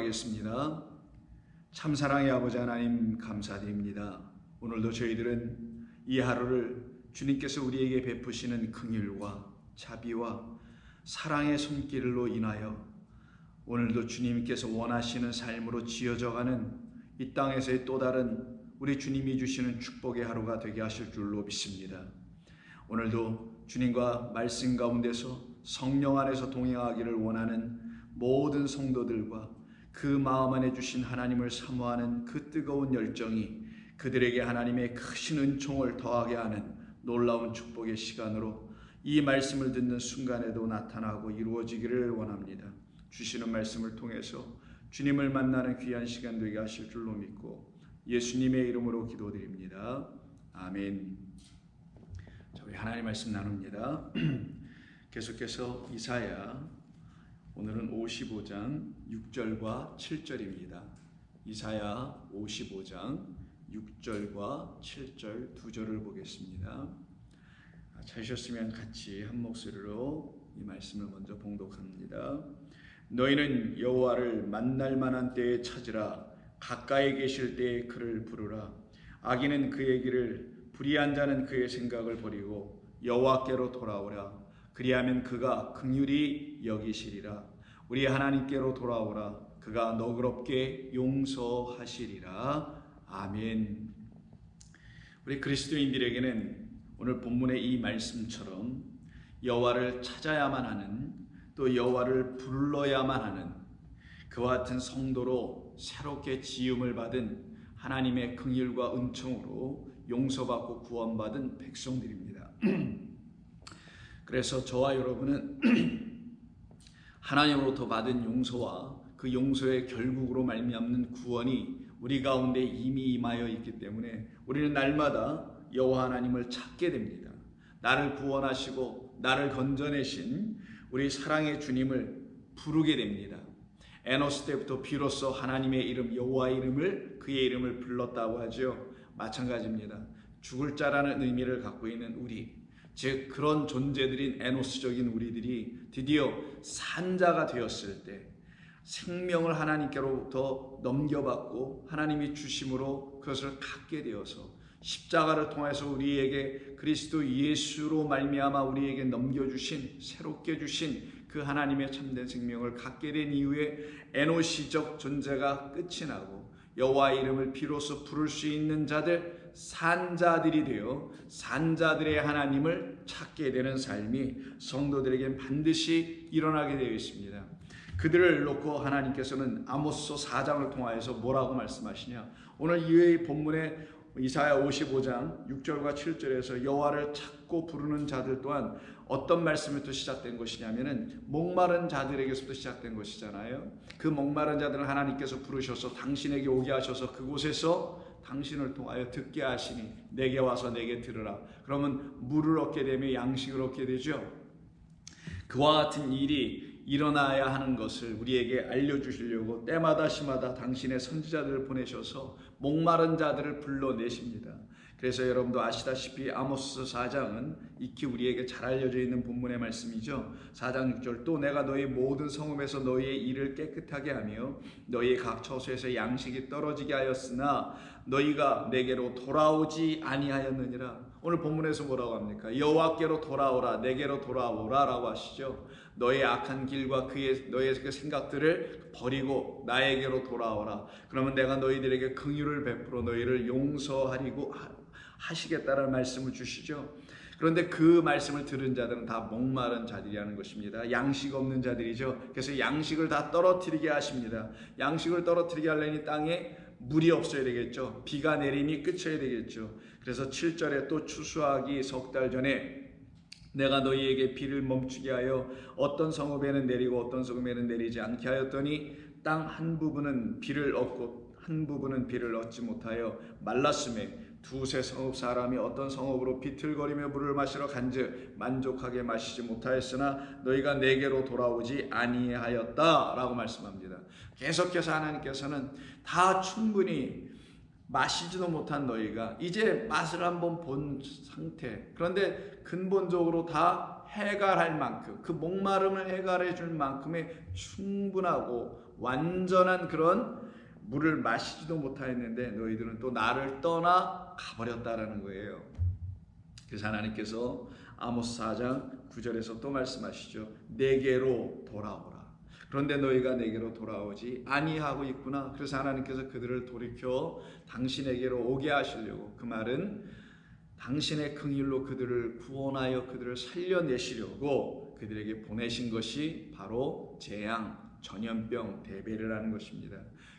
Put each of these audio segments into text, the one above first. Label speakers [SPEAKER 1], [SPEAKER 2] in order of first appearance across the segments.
[SPEAKER 1] 기도하겠습니다. 참사랑의 아버지 하나님 감사드립니다. 오늘도 저희들은 이 하루를 주님께서 우리에게 베푸시는 긍휼과 자비와 사랑의 손길로 인하여 오늘도 주님께서 원하시는 삶으로 지어져가는 이 땅에서의 또 다른 우리 주님이 주시는 축복의 하루가 되게 하실 줄로 믿습니다. 오늘도 주님과 말씀 가운데서 성령 안에서 동행하기를 원하는 모든 성도들과 그 마음 안에 주신 하나님을 사모하는 그 뜨거운 열정이 그들에게 하나님의 크신 은총을 더하게 하는 놀라운 축복의 시간으로 이 말씀을 듣는 순간에도 나타나고 이루어지기를 원합니다. 주시는 말씀을 통해서 주님을 만나는 귀한 시간 되게 하실 줄로 믿고 예수님의 이름으로 기도드립니다. 아멘. 저희 하나님 말씀 나눕니다. 계속해서 이사야, 오늘은 55장 6절과 7절입니다. 이사야 55장 6절과 7절 두 절을 보겠습니다. 찾으셨으면 같이 한 목소리로 이 말씀을 먼저 봉독합니다. 너희는 여호와를 만날 만한 때에 찾으라. 가까이 계실 때에 그를 부르라. 악인은 그의 길을, 불의한 자는 그의 생각을 버리고 여호와께로 돌아오라. 그리하면 그가 긍휼히 여기시리라. 우리 하나님께로 돌아오라. 그가 너그럽게 용서하시리라. 아멘. 우리 그리스도인들에게는 오늘 본문의 이 말씀처럼 여호와를 찾아야만 하는, 또 여호와를 불러야만 하는 그와 같은 성도로 새롭게 지음을 받은 하나님의 긍휼과 은총으로 용서받고 구원받은 백성들입니다. 그래서 저와 여러분은 하나님으로부터 받은 용서와 그 용서의 결국으로 말미암는 구원이 우리 가운데 이미 임하여 있기 때문에 우리는 날마다 여호와 하나님을 찾게 됩니다. 나를 구원하시고 나를 건져내신 우리 사랑의 주님을 부르게 됩니다. 에노스 때부터 비로소 하나님의 이름, 여호와의 이름을, 그의 이름을 불렀다고 하죠. 마찬가지입니다. 죽을 자라는 의미를 갖고 있는 우리, 즉 그런 존재들인 에노스적인 우리들이 드디어 산자가 되었을 때 생명을 하나님께로부터 넘겨받고 하나님이 주심으로 그것을 갖게 되어서 십자가를 통해서 우리에게 그리스도 예수로 말미암아 우리에게 넘겨주신, 새롭게 주신 그 하나님의 참된 생명을 갖게 된 이후에 에노시적 존재가 끝이 나고 여호와의 이름을 비로소 부를 수 있는 자들, 산자들이 되어 산자들의 하나님을 찾게 되는 삶이 성도들에겐 반드시 일어나게 되어 있습니다. 그들을 놓고 하나님께서는 아모스 4장을 통하여서 뭐라고 말씀하시냐? 오늘 이 본문에 이사야 55장 6절과 7절에서 여호와를 찾고 부르는 자들 또한 어떤 말씀부터 시작된 것이냐면은 목마른 자들에게서부터 시작된 것이잖아요. 그 목마른 자들은 하나님께서 부르셔서 당신에게 오게 하셔서 그곳에서 당신을 통하여 듣게 하시니 내게 와서 내게 들으라. 그러면 물을 얻게 되며 양식을 얻게 되죠. 그와 같은 일이 일어나야 하는 것을 우리에게 알려주시려고 때마다 시마다 당신의 선지자들을 보내셔서 목마른 자들을 불러내십니다. 그래서 여러분도 아시다시피 아모스 4장은 익히 우리에게 잘 알려져 있는 본문의 말씀이죠. 4장 6절 또 내가 너희 모든 성읍에서 너희의 일을 깨끗하게 하며 너희의 각 처소에서 양식이 떨어지게 하였으나 너희가 내게로 돌아오지 아니하였느니라. 오늘 본문에서 뭐라고 합니까? 여호와께로 돌아오라, 내게로 돌아오라 라고 하시죠. 너의 악한 길과 너의 그 생각들을 버리고 나에게로 돌아오라. 그러면 내가 너희들에게 긍휼을 베풀어 너희를 용서하리고 하시겠다라는 말씀을 주시죠. 그런데 그 말씀을 들은 자들은 다 목마른 자들이라는 것입니다. 양식 없는 자들이죠. 그래서 양식을 다 떨어뜨리게 하십니다. 양식을 떨어뜨리게 하려니 땅에 물이 없어야 되겠죠. 비가 내림이 그쳐야 되겠죠. 그래서 7절에 또 추수하기 석 달 전에 내가 너희에게 비를 멈추게 하여 어떤 성읍에는 내리고 어떤 성읍에는 내리지 않게 하였더니 땅 한 부분은 비를 얻고 한 부분은 비를 얻지 못하여 말랐음에 두세 성읍 사람이 어떤 성읍으로 비틀거리며 물을 마시러 간즉 만족하게 마시지 못하였으나 너희가 내게로 돌아오지 아니하였다 라고 말씀합니다. 계속해서 하나님께서는 다 충분히 마시지도 못한 너희가 이제 맛을 한번 본 상태, 그런데 근본적으로 다 해갈할 만큼, 그 목마름을 해갈해 줄 만큼의 충분하고 완전한 그런 물을 마시지도 못하였는데 너희들은 또 나를 떠나 가버렸다라는 거예요. 그래서 하나님께서 아모스 4장 9절에서 또 말씀하시죠. 내게로 돌아오라. 그런데 너희가 내게로 돌아오지 아니하고 있구나. 그래서 하나님께서 그들을 돌이켜 당신에게로 오게 하시려고, 그 말은 당신의 긍휼로 그들을 구원하여 그들을 살려내시려고 그들에게 보내신 것이 바로 재앙, 전염병, 대베르라는 것입니다.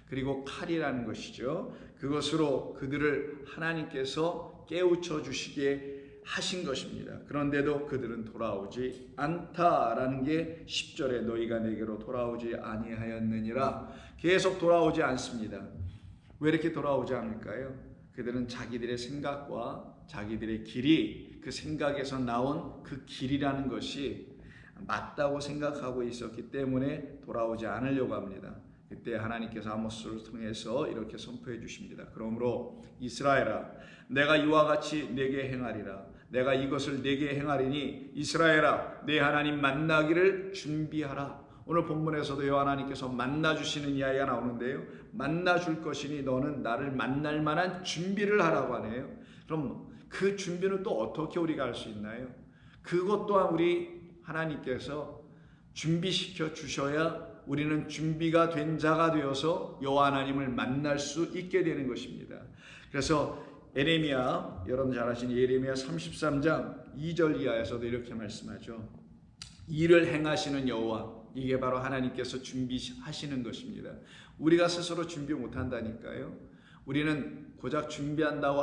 [SPEAKER 1] 그리고 칼이라는 것이죠. 그것으로 그들을 하나님께서 깨우쳐 주시게 하신 것입니다. 그런데도 그들은 돌아오지 않다라는 게 10절에 너희가 내게로 돌아오지 아니하였느니라. 계속 돌아오지 않습니다. 왜 이렇게 돌아오지 않을까요? 그들은 자기들의 생각과 자기들의 길이, 그 생각에서 나온 그 길이라는 것이 맞다고 생각하고 있었기 때문에 돌아오지 않으려고 합니다. 그때 하나님께서 아모스를 통해서 이렇게 선포해 주십니다. 그러므로 이스라엘아, 내가 이와 같이 내게 행하리라. 내가 이것을 내게 행하리니 이스라엘아, 내 하나님 만나기를 준비하라. 오늘 본문에서도 하나님께서 만나주시는 이야기가 나오는데요. 만나줄 것이니 너는 나를 만날 만한 준비를 하라고 하네요. 그럼 그 준비는 또 어떻게 우리가 할 수 있나요? 그것 또한 우리 하나님께서 준비시켜 주셔야 우리는 준비가 된 자가 되어서 여호와 하나님을 만날 수 있게 되는 것입니다. 그래서 예레미야, 여러분 잘 아시는 예레미야 33장 2절 이하에서도 이렇게 말씀하죠. 일을 행하시는 여호와, 이게 바로 하나님께서 준비하시는 것입니다. 우리가 스스로 준비 못한다니까요. 우리는 고작 준비하라고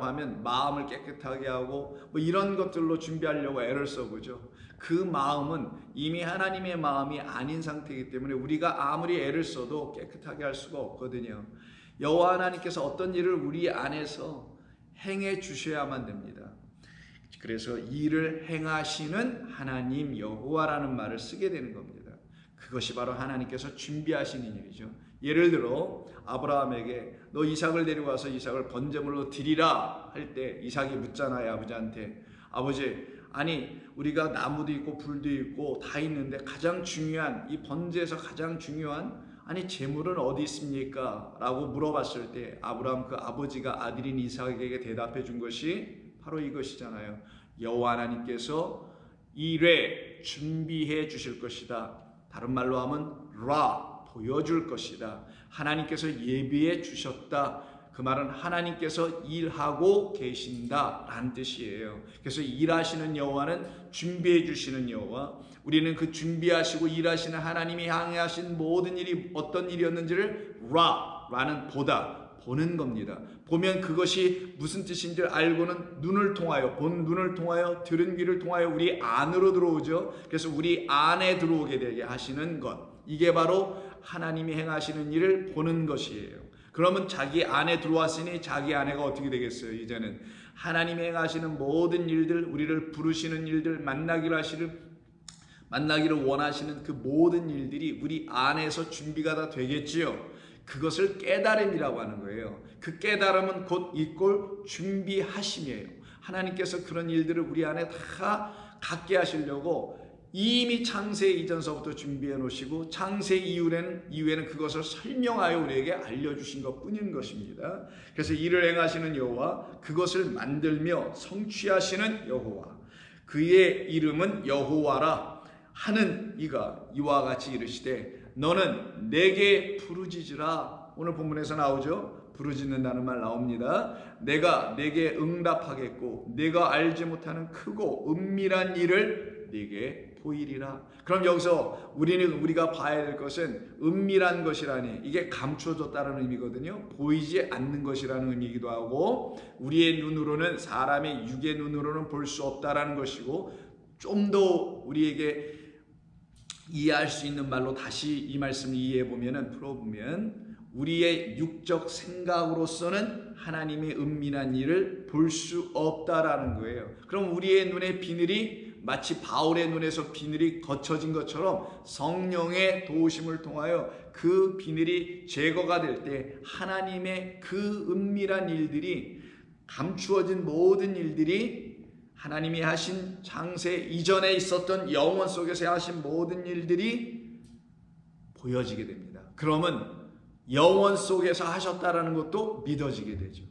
[SPEAKER 1] 하면 마음을 깨끗하게 하고 뭐 이런 것들로 준비하려고 애를 써보죠. 그 마음은 이미 하나님의 마음이 아닌 상태이기 때문에 우리가 아무리 애를 써도 깨끗하게 할 수가 없거든요. 여호와 하나님께서 어떤 일을 우리 안에서 행해 주셔야만 됩니다. 그래서 일을 행하시는 하나님 여호와라는 말을 쓰게 되는 겁니다. 그것이 바로 하나님께서 준비하시는 일이죠. 예를 들어 아브라함에게 너 이삭을 데려와서 이삭을 번제물로 드리라 할 때 이삭이 묻잖아요. 아버지한테, 아버지, 아니 우리가 나무도 있고 불도 있고 다 있는데 가장 중요한 이 번제에서 가장 중요한 아니 제물은 어디 있습니까? 라고 물어봤을 때 아브라함 그 아버지가 아들인 이삭에게 대답해 준 것이 바로 이것이잖아요. 여호와 하나님께서 이래 준비해 주실 것이다. 다른 말로 하면 보여줄 것이다. 하나님께서 예비해 주셨다. 그 말은 하나님께서 일하고 계신다라는 뜻이에요. 그래서 일하시는 여호와는 준비해 주시는 여호와, 우리는 그 준비하시고 일하시는 하나님이 향하신 모든 일이 어떤 일이었는지를 라는 보는 겁니다. 보면 그것이 무슨 뜻인지 알고는 눈을 통하여, 본 눈을 통하여, 들은 귀를 통하여 우리 안으로 들어오죠. 그래서 우리 안에 들어오게 되게 하시는 것, 이게 바로 하나님이 행하시는 일을 보는 것이에요. 그러면 자기 안에 들어왔으니 자기 안에가 어떻게 되겠어요? 이제는 하나님이 행하시는 모든 일들, 우리를 부르시는 일들, 만나기를 원하시는 그 모든 일들이 우리 안에서 준비가 다 되겠지요. 그것을 깨달음이라고 하는 거예요. 그 깨달음은 곧 이꼴 준비하심이에요. 하나님께서 그런 일들을 우리 안에 다 갖게 하시려고 이미 창세 이전서부터 준비해 놓으시고 창세 이후에는 그것을 설명하여 우리에게 알려주신 것뿐인 것입니다. 그래서 일을 행하시는 여호와, 그것을 만들며 성취하시는 여호와, 그의 이름은 여호와라 하는 이가 이와 같이 이르시되 너는 내게 부르짖으라. 오늘 본문에서 나오죠. 부르짖는다는 말 나옵니다. 내가 내게 응답하겠고 내가 알지 못하는 크고 은밀한 일을 네게 보이리라. 그럼 여기서 우리가 봐야 될 것은 은밀한 것이라니, 이게 감추어졌다는 의미거든요. 보이지 않는 것이라는 의미이기도 하고, 우리의 눈으로는, 사람의 육의 눈으로는 볼 수 없다라는 것이고, 좀 더 우리에게 이해할 수 있는 말로 다시 이 말씀을 이해해 보면은, 풀어보면, 우리의 육적 생각으로서는 하나님의 은밀한 일을 볼 수 없다라는 거예요. 그럼 우리의 눈의 비늘이 마치 바울의 눈에서 비늘이 거쳐진 것처럼 성령의 도우심을 통하여 그 비늘이 제거가 될 때 하나님의 그 은밀한 일들이, 감추어진 모든 일들이, 하나님이 하신 창세 이전에 있었던 영원 속에서 하신 모든 일들이 보여지게 됩니다. 그러면 영원 속에서 하셨다라는 것도 믿어지게 되죠.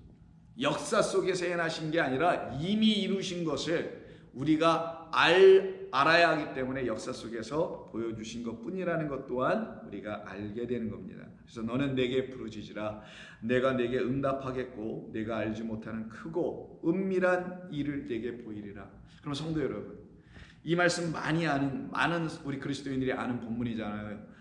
[SPEAKER 1] 역사 속에서 행하신 게 아니라 이미 이루신 것을 우리가 알아야 하기 때문에 역사 속에서 보여주신 것뿐이라는 것 또한 우리가 알게 되는 겁니다. 그래서 너는 내게 부르짖으라. 내가 내게 응답하겠고 내가 알지 못하는 크고 은밀한 일을 내게 보이리라. 그럼 성도 여러분, 이 말씀 많이 아는 많은 우리 그리스도인들이 아는 본문이잖아요.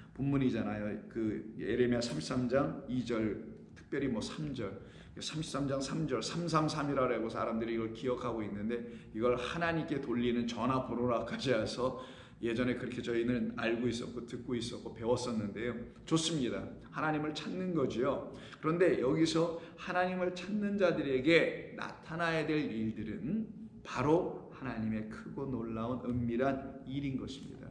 [SPEAKER 1] 그 예레미야 33장 2절, 특별히 3절, 33장 3절, 333이라고 사람들이 이걸 기억하고 있는데, 이걸 하나님께 돌리는 전화번호라까지 해서 예전에 그렇게 저희는 알고 있었고 듣고 있었고 배웠었는데요. 좋습니다. 하나님을 찾는 거지요. 그런데 여기서 하나님을 찾는 자들에게 나타나야 될 일들은 바로 하나님의 크고 놀라운 은밀한 일인 것입니다.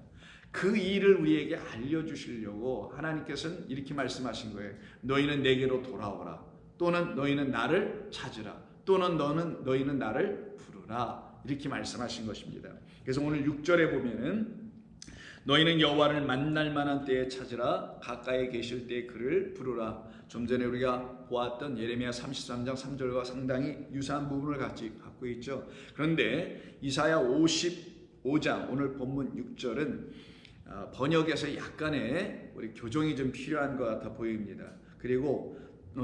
[SPEAKER 1] 그 일을 우리에게 알려주시려고 하나님께서는 이렇게 말씀하신 거예요. 너희는 내게로 돌아오라. 또는 너희는 나를 찾으라. 또는 너희는 나를 부르라. 이렇게 말씀하신 것입니다. 그래서 오늘 6절에 보면은 너희는 여호와를 만날 만한 때에 찾으라. 가까이 계실 때에 그를 부르라. 좀 전에 우리가 보았던 예레미야 33장 3절과 상당히 유사한 부분을 같이 갖고 있죠. 그런데 이사야 55장 오늘 본문 6절은 번역에서 약간의 우리 교정이 좀 필요한 것 같아 보입니다. 그리고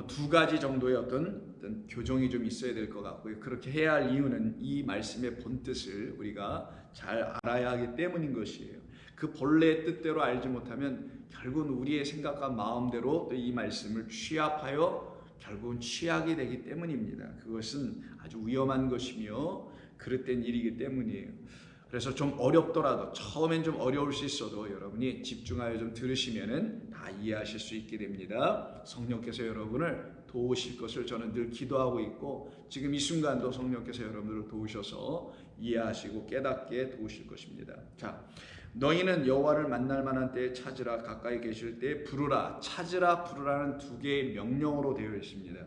[SPEAKER 1] 두 가지 정도의 어떤 교정이 좀 있어야 될 것 같고요. 그렇게 해야 할 이유는 이 말씀의 본뜻을 우리가 잘 알아야 하기 때문인 것이에요. 그 본래의 뜻대로 알지 못하면 결국은 우리의 생각과 마음대로 또 이 말씀을 취합하여 결국은 취하게 되기 때문입니다. 그것은 아주 위험한 것이며 그릇된 일이기 때문이에요. 그래서 좀 어렵더라도, 처음엔 좀 어려울 수 있어도 여러분이 집중하여 좀 들으시면은 다 이해하실 수 있게 됩니다. 성령께서 여러분을 도우실 것을 저는 늘 기도하고 있고, 지금 이 순간도 성령께서 여러분을 도우셔서 이해하시고 깨닫게 도우실 것입니다. 자, 너희는 여호와를 만날 만한 때에 찾으라. 가까이 계실 때에 부르라. 찾으라, 부르라는 두 개의 명령어로 되어 있습니다.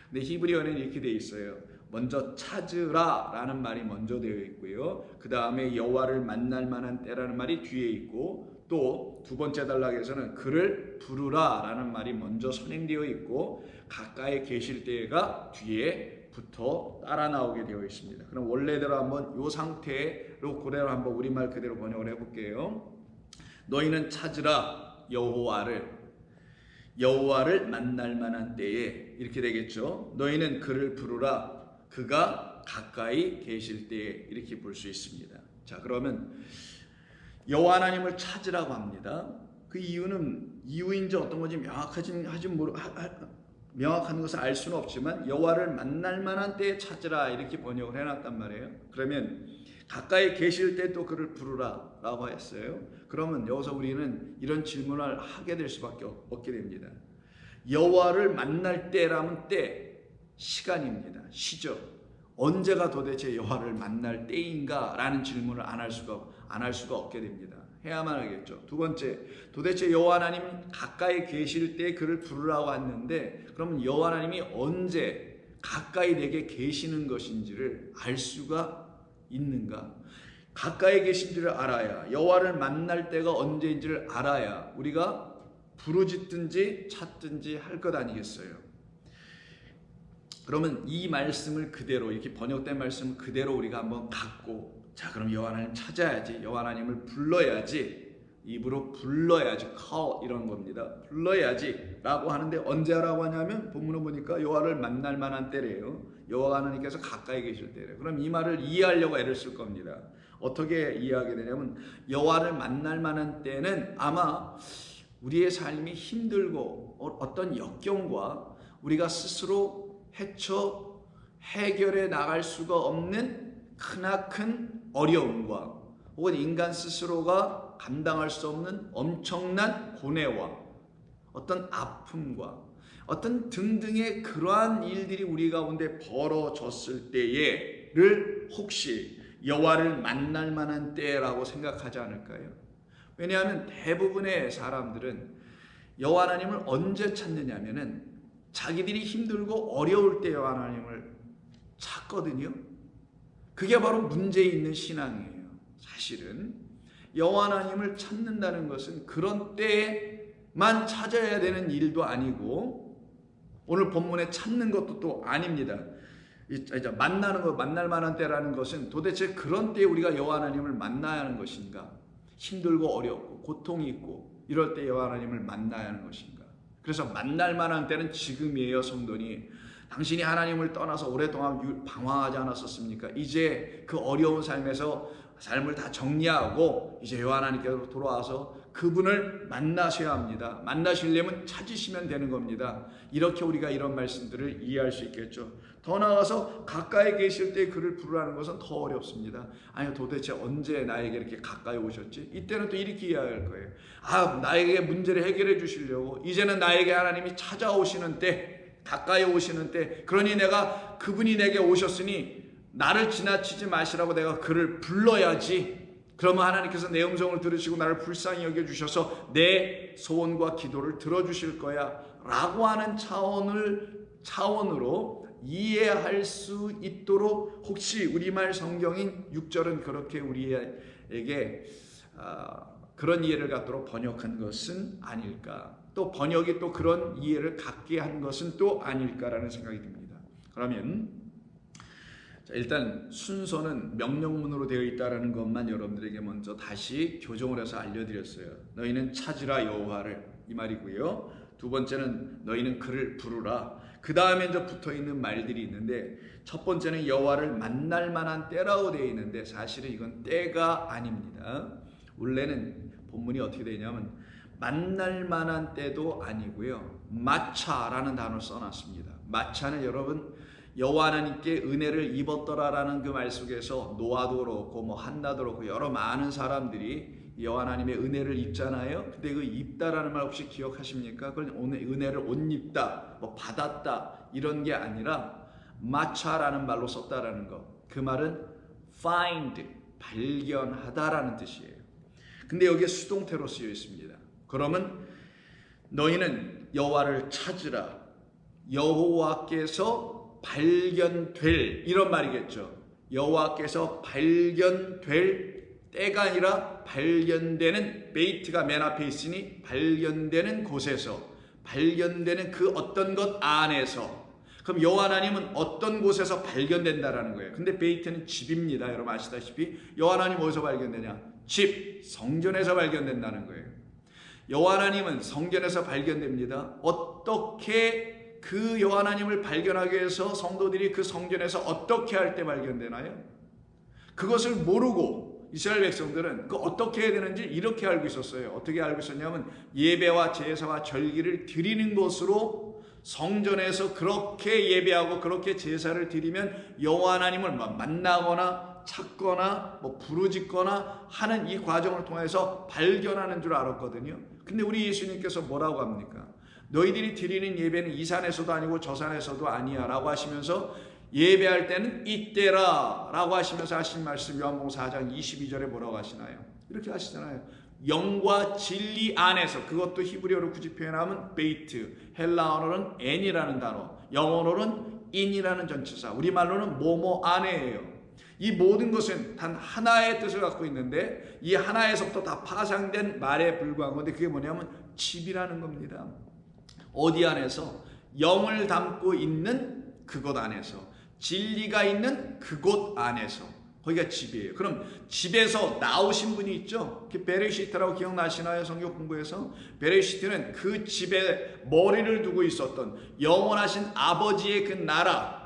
[SPEAKER 1] 근데 히브리어는 이렇게 되어 있어요. 먼저 찾으라 라는 말이 먼저 되어 있고요. 그 다음에 여호와를 만날 만한 때라는 말이 뒤에 있고, 또 두 번째 단락에서는 그를 부르라 라는 말이 먼저 선행되어 있고, 가까이 계실 때가 뒤에 붙어 따라 나오게 되어 있습니다. 그럼 원래대로 한번 이 상태로 그대로 한번 우리말 그대로 번역을 해볼게요. 너희는 찾으라 여호와를 만날 만한 때에, 이렇게 되겠죠. 너희는 그를 부르라. 그가 가까이 계실 때에, 이렇게 볼 수 있습니다. 자, 그러면 여호와 하나님을 찾으라고 합니다. 그 이유인지 어떤 건지 명확한 것을 알 수는 없지만 여호와를 만날 만한 때에 찾으라 이렇게 번역을 해놨단 말이에요. 그러면 가까이 계실 때 또 그를 부르라 라고 했어요. 그러면 여기서 우리는 이런 질문을 하게 될 수밖에 없게 됩니다. 여호와를 만날 때라면 때, 시간입니다. 시죠. 언제가 도대체 여호와를 만날 때인가 라는 질문을 안 할 수가 없게 됩니다. 해야만 하겠죠. 두 번째, 도대체 여호와 하나님 가까이 계실 때 그를 부르라고 했는데, 그러면 여호와 하나님이 언제 가까이 내게 계시는 것인지를 알 수가 있는가? 가까이 계신지를 알아야, 여호와를 만날 때가 언제인지를 알아야 우리가 부르짖든지 찾든지 할 것 아니겠어요? 그러면 이 말씀을 그대로, 이렇게 번역된 말씀을 그대로 우리가 한번 갖고, 자, 그럼 여호와 하나님 찾아야지, 여호와 하나님을 불러야지, 입으로 불러야지, call 이런 겁니다. 불러야지 라고 하는데 언제 하라고 하냐면 본문을 보니까 여호와를 만날 만한 때래요. 여호와 하나님께서 가까이 계실 때래요. 그럼 이 말을 이해하려고 애를 쓸 겁니다. 어떻게 이해하게 되냐면, 여호와를 만날 만한 때는 아마 우리의 삶이 힘들고 어떤 역경과 우리가 스스로 헤쳐 해결해 나갈 수가 없는 크나큰 어려움과, 혹은 인간 스스로가 감당할 수 없는 엄청난 고뇌와 어떤 아픔과 어떤 등등의 그러한 일들이 우리 가운데 벌어졌을 때에를 혹시 여호와를 만날 만한 때라고 생각하지 않을까요? 왜냐하면 대부분의 사람들은 여호와 하나님을 언제 찾느냐면은 자기들이 힘들고 어려울 때 여호와 하나님을 찾거든요. 그게 바로 문제 있는 신앙이에요. 사실은 여호와 하나님을 찾는다는 것은 그런 때에 때만 찾아야 되는 일도 아니고 오늘 본문에 찾는 것도 또 아닙니다. 이제 만나는 것, 만날 만한 때라는 것은 도대체 그런 때에 우리가 여호와 하나님을 만나야 하는 것인가? 힘들고 어렵고 고통이 있고 이럴 때 여호와 하나님을 만나야 하는 것인가? 그래서 만날 만한 때는 지금이에요, 성도니. 당신이 하나님을 떠나서 오랫동안 방황하지 않았었습니까? 이제 그 어려운 삶에서 삶을 다 정리하고 이제 여호와 하나님께로 돌아와서 그분을 만나셔야 합니다. 만나시려면 찾으시면 되는 겁니다. 이렇게 우리가 이런 말씀들을 이해할 수 있겠죠. 더 나아가서 가까이 계실 때 그를 부르라는 것은 더 어렵습니다. 아니 도대체 언제 나에게 이렇게 가까이 오셨지? 이때는 또 이렇게 이해할 거예요. 나에게 문제를 해결해 주시려고 이제는 나에게 하나님이 찾아오시는 때, 가까이 오시는 때, 그러니 내가 그분이 내게 오셨으니 나를 지나치지 마시라고 내가 그를 불러야지. 그러면 하나님께서 내 음성을 들으시고 나를 불쌍히 여겨주셔서 내 소원과 기도를 들어주실 거야 라고 하는 차원으로 이해할 수 있도록 혹시 우리말 성경인 6절은 그렇게 우리에게 그런 이해를 갖도록 번역한 것은 아닐까, 또 번역이 또 그런 이해를 갖게 한 것은 또 아닐까라는 생각이 듭니다. 그러면 일단 순서는 명령문으로 되어 있다는 것만 여러분들에게 먼저 다시 교정을 해서 알려드렸어요. 너희는 찾으라 여호와를, 이 말이고요. 두 번째는 너희는 그를 부르라. 그 다음에 이제 붙어있는 말들이 있는데, 첫 번째는 여호와를 만날 만한 때라고 되어 있는데 사실은 이건 때가 아닙니다. 원래는 본문이 어떻게 되냐면 만날 만한 때도 아니고요, 마차라는 단어를 써놨습니다. 마차는 여러분 여호와 하나님께 은혜를 입었더라라는 그 말 속에서 노아도 그렇고 뭐 한나도 그렇고 여러 많은 사람들이 여호와 하나님의 은혜를 입잖아요. 근데 그 입다라는 말 혹시 기억하십니까? 그건 은혜를 옷 입다, 뭐 받았다 이런 게 아니라 마차라는 말로 썼다라는 거. 그 말은 find, 발견하다라는 뜻이에요. 근데 여기에 수동태로 쓰여 있습니다. 그러면 너희는 여호와를 찾으라. 여호와께서 발견될, 이런 말이겠죠. 여호와께서 발견될 때가 아니라 발견되는, 베이트가 맨 앞에 있으니 발견되는 곳에서, 발견되는 그 어떤 것 안에서. 그럼 여호와 하나님은 어떤 곳에서 발견된다라는 거예요. 근데 베이트는 집입니다. 여러분 아시다시피 여호와 하나님 어디서 발견되냐? 집, 성전에서 발견된다는 거예요. 여호와 하나님은 성전에서 발견됩니다. 어떻게 그 여호와 하나님을 발견하기 위해서 성도들이 그 성전에서 어떻게 할 때 발견되나요? 그것을 모르고 이스라엘 백성들은 그 어떻게 해야 되는지 이렇게 알고 있었어요. 어떻게 알고 있었냐면 예배와 제사와 절기를 드리는 것으로 성전에서 그렇게 예배하고 그렇게 제사를 드리면 여호와 하나님을 만나거나 찾거나 뭐 부르짖거나 하는 이 과정을 통해서 발견하는 줄 알았거든요. 근데 우리 예수님께서 뭐라고 합니까? 너희들이 드리는 예배는 이 산에서도 아니고 저 산에서도 아니야 라고 하시면서 예배할 때는 이때라 라고 하시면서 하신 말씀 요한복음 4장 22절에 뭐라고 하시나요? 이렇게 하시잖아요. 영과 진리 안에서, 그것도 히브리어로 굳이 표현하면 베이트, 헬라어로는 n이라는 단어, 영어로는 in이라는 전치사, 우리말로는 뭐뭐 안에예요. 이 모든 것은 단 하나의 뜻을 갖고 있는데 이 하나에서부터 다 파생된 말에 불과한 건데 그게 뭐냐면 집이라는 겁니다. 어디 안에서? 영을 담고 있는 그곳 안에서, 진리가 있는 그곳 안에서, 거기가 집이에요. 그럼 집에서 나오신 분이 있죠. 베레시트라고 기억나시나요? 성경 공부에서 베레시트는 그 집에 머리를 두고 있었던 영원하신 아버지의 그 나라,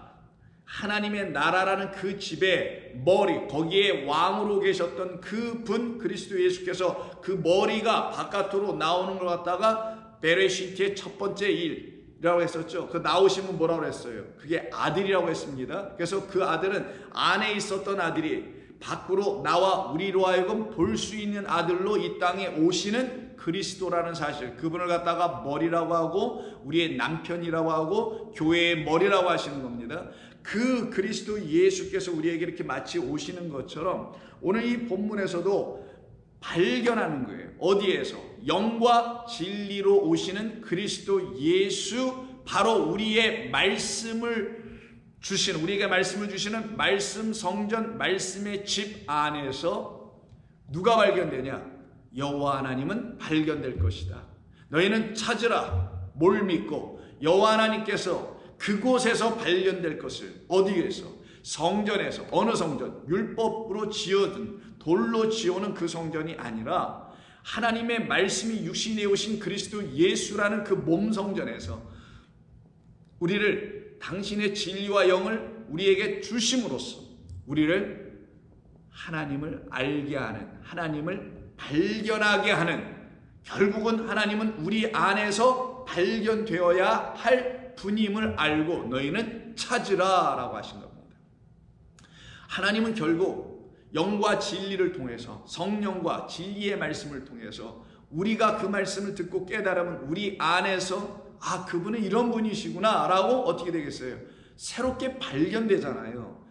[SPEAKER 1] 하나님의 나라라는 그 집의 머리, 거기에 왕으로 계셨던 그 분 그리스도 예수께서 그 머리가 바깥으로 나오는 걸 갖다가 베레시트의 첫 번째 일이라고 했었죠. 그 나오신 분 뭐라고 했어요? 그게 아들이라고 했습니다. 그래서 그 아들은 안에 있었던 아들이 밖으로 나와 우리로 하여금 볼 수 있는 아들로 이 땅에 오시는 그리스도라는 사실, 그분을 갖다가 머리라고 하고 우리의 남편이라고 하고 교회의 머리라고 하시는 겁니다. 그 그리스도 예수께서 우리에게 이렇게 마치 오시는 것처럼 오늘 이 본문에서도 발견하는 거예요. 어디에서? 영과 진리로 오시는 그리스도 예수, 바로 우리의 말씀을 주시는, 우리에게 말씀을 주시는 말씀 성전, 말씀의 집 안에서 누가 발견되냐? 여호와 하나님은 발견될 것이다. 너희는 찾으라. 뭘 믿고? 여호와 하나님께서 그곳에서 발견될 것을. 어디에서? 성전에서. 어느 성전? 율법으로 지어든 돌로 지어놓은 그 성전이 아니라 하나님의 말씀이 육신에 오신 그리스도 예수라는 그 몸 성전에서 우리를 당신의 진리와 영을 우리에게 주심으로써 우리를 하나님을 알게 하는, 하나님을 발견하게 하는, 결국은 하나님은 우리 안에서 발견되어야 할 분임을 알고 너희는 찾으라 라고 하신 겁니다. 하나님은 결국 영과 진리를 통해서, 성령과 진리의 말씀을 통해서 우리가 그 말씀을 듣고 깨달으면 우리 안에서 아, 그분은 이런 분이시구나 라고 어떻게 되겠어요? 새롭게 발견되잖아요.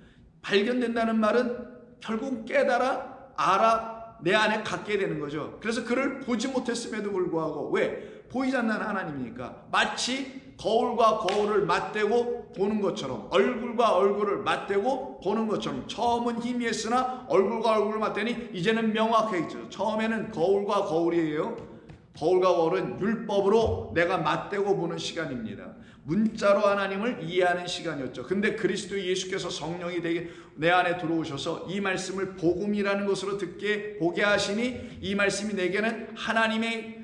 [SPEAKER 1] 발견된다는 말은 결국 깨달아, 알아, 내 안에 갖게 되는 거죠. 그래서 그를 보지 못했음에도 불구하고, 왜? 보이지 않는 하나님이니까 마치 거울과 거울을 맞대고 보는 것처럼, 얼굴과 얼굴을 맞대고 보는 것처럼, 처음은 희미했으나 얼굴과 얼굴을 맞대니 이제는 명확해지죠. 처음에는 거울과 거울이에요. 거울과 거울은 율법으로 내가 맞대고 보는 시간입니다. 문자로 하나님을 이해하는 시간이었죠. 근데 그리스도 예수께서 성령이 되게 내 안에 들어오셔서 이 말씀을 복음이라는 것으로 보게 하시니 이 말씀이 내게는 하나님의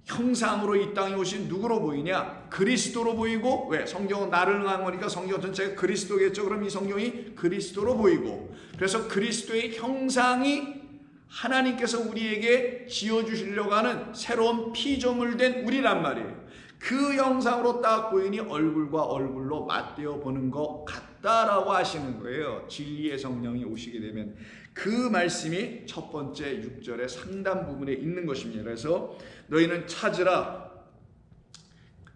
[SPEAKER 1] 형상으로 이 땅에 오신 누구로 보이냐? 그리스도로 보이고, 왜? 성경은 나를 응한 거니까 성경 전체가 그리스도겠죠. 그럼 이 성경이 그리스도로 보이고, 그래서 그리스도의 형상이 하나님께서 우리에게 지어주시려고 하는 새로운 피조물 된 우리란 말이에요. 그 형상으로 딱 보이니 얼굴과 얼굴로 맞대어 보는 것 같다라고 하시는 거예요. 진리의 성령이 오시게 되면 그 말씀이 첫 번째 6절의 상단 부분에 있는 것입니다. 그래서 너희는 찾으라,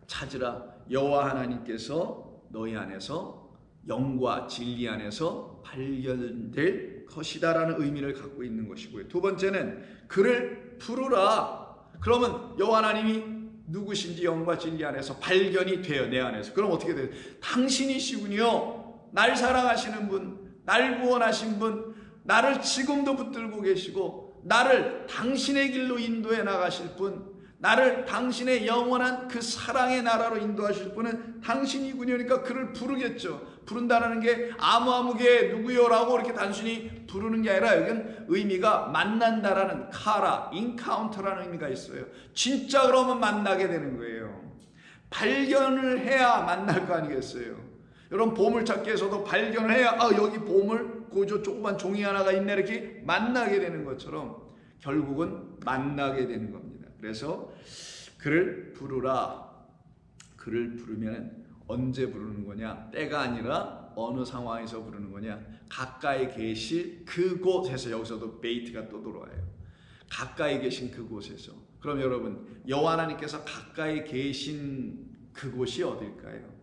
[SPEAKER 1] 찾으라. 여호와 하나님께서 너희 안에서 영과 진리 안에서 발견될 것이다라는 의미를 갖고 있는 것이고요. 두 번째는 그를 부르라. 그러면 여호와 하나님이 누구신지 영과 진리 안에서 발견이 돼요. 내 안에서. 그럼 어떻게 돼요? 당신이시군요. 날 사랑하시는 분, 날 구원하신 분, 나를 지금도 붙들고 계시고 나를 당신의 길로 인도해 나가실 분, 나를 당신의 영원한 그 사랑의 나라로 인도하실 분은 당신이군요. 그러니까 그를 부르겠죠. 부른다는 게 아무개 누구요라고 이렇게 단순히 부르는 게 아니라 여기는 의미가 만난다라는 카라, 인카운터라는 의미가 있어요. 진짜 그러면 만나게 되는 거예요. 발견을 해야 만날 거 아니겠어요. 여러분 보물찾기에서도 발견을 해야 아 여기 보물 그 조그만 종이 하나가 있네 이렇게 만나게 되는 것처럼 결국은 만나게 되는 겁니다. 그래서 그를 부르라. 그를 부르면 언제 부르는 거냐? 때가 아니라 어느 상황에서 부르는 거냐? 가까이 계실 그곳에서. 여기서도 베이트가 또 들어와요. 가까이 계신 그곳에서. 그럼 여러분 여호와 하나님께서 가까이 계신 그곳이 어딜까요?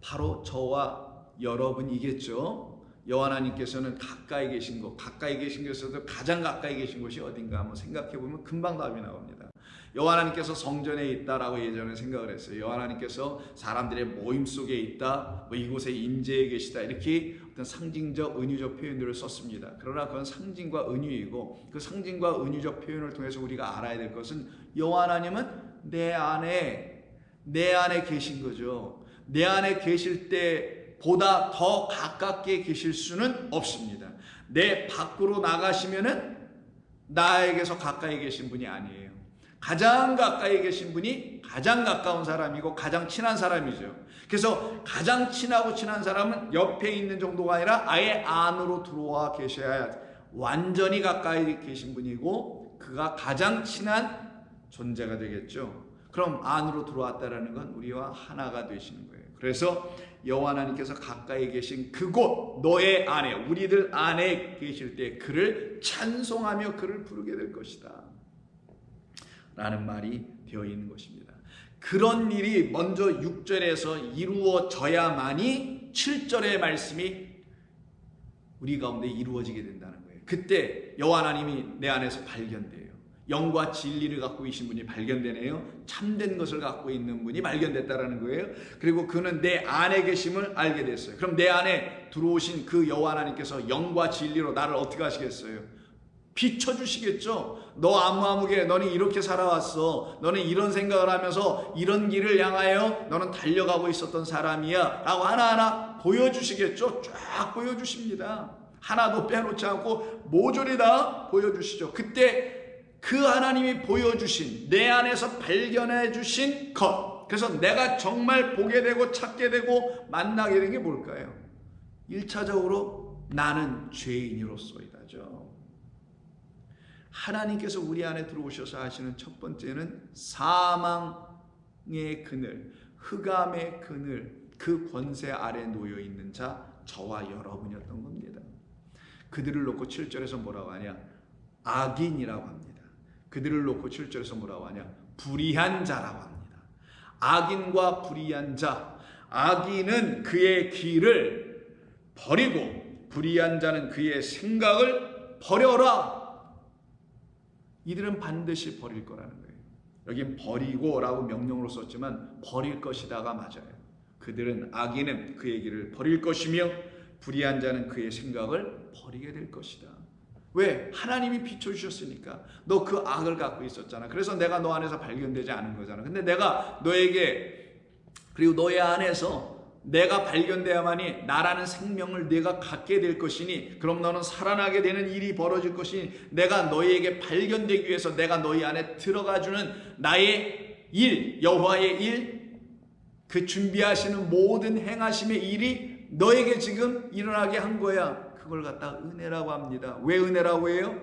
[SPEAKER 1] 바로 저와 여러분이겠죠. 여호와 하나님께서는 가까이 계신 곳, 가까이 계신 곳에서도 가장 가까이 계신 곳이 어딘가 한번 생각해 보면 금방 답이 나옵니다. 여호와 하나님께서 성전에 있다라고 예전에 생각을 했어요. 여호와 하나님께서 사람들의 모임 속에 있다, 뭐 이곳에 임재해 계시다, 이렇게 어떤 상징적 은유적 표현들을 썼습니다. 그러나 그건 상징과 은유이고, 그 상징과 은유적 표현을 통해서 우리가 알아야 될 것은 여호와 하나님은 내 안에 계신 거죠. 내 안에 계실 때보다 더 가깝게 계실 수는 없습니다. 내 밖으로 나가시면은 나에게서 가까이 계신 분이 아니에요. 가장 가까이 계신 분이 가장 가까운 사람이고 가장 친한 사람이죠. 그래서 가장 친하고 친한 사람은 옆에 있는 정도가 아니라 아예 안으로 들어와 계셔야 완전히 가까이 계신 분이고 그가 가장 친한 존재가 되겠죠. 그럼 안으로 들어왔다라는 건 우리와 하나가 되시는 거예요. 그래서 여호와 하나님께서 가까이 계신 그곳, 너의 안에, 우리들 안에 계실 때 그를 찬송하며 그를 부르게 될 것이다 라는 말이 되어 있는 것입니다. 그런 일이 먼저 6절에서 이루어져야만이 7절의 말씀이 우리 가운데 이루어지게 된다는 거예요. 그때 여호와 하나님이 내 안에서 발견돼요. 영과 진리를 갖고 계신 분이 발견되네요. 참된 것을 갖고 있는 분이 발견됐다라는 거예요. 그리고 그는 내 안에 계심을 알게 됐어요. 그럼 내 안에 들어오신 그 여호와 하나님께서 영과 진리로 나를 어떻게 하시겠어요? 비춰주시겠죠. 너 아무개 너는 이렇게 살아왔어. 너는 이런 생각을 하면서 이런 길을 향하여 너는 달려가고 있었던 사람이야 라고 하나하나 보여주시겠죠. 쫙 보여주십니다. 하나도 빼놓지 않고 모조리 다 보여주시죠. 그때 그 하나님이 보여주신 내 안에서 발견해 주신 것, 그래서 내가 정말 보게 되고 찾게 되고 만나게 된 게 뭘까요? 1차적으로 나는 죄인으로서이다죠. 하나님께서 우리 안에 들어오셔서 하시는 첫 번째는 사망의 그늘, 흑암의 그늘, 그 권세 아래 놓여 있는 자 저와 여러분이었던 겁니다. 그들을 놓고 7절에서 뭐라고 하냐? 악인이라고 합니다. 그들을 놓고 7절에서 뭐라고 하냐? 불의한 자라고 합니다. 악인과 불의한 자, 악인은 그의 길을 버리고 불의한 자는 그의 생각을 버려라. 이들은 반드시 버릴 거라는 거예요. 여긴 버리고라고 명령으로 썼지만 버릴 것이다가 맞아요. 그들은 악인은 그의 길을 버릴 것이며 불의한 자는 그의 생각을 버리게 될 것이다. 왜? 하나님이 비춰주셨으니까. 너 그 악을 갖고 있었잖아. 그래서 내가 너 안에서 발견되지 않은 거잖아. 근데 내가 너에게, 그리고 너의 안에서 내가 발견되어야만이 나라는 생명을 내가 갖게 될 것이니, 그럼 너는 살아나게 되는 일이 벌어질 것이니, 내가 너희에게 발견되기 위해서 내가 너희 안에 들어가주는 나의 일, 여호와의 일, 그 준비하시는 모든 행하심의 일이 너에게 지금 일어나게 한 거야. 그걸 갖다 은혜라고 합니다. 왜 은혜라고 해요?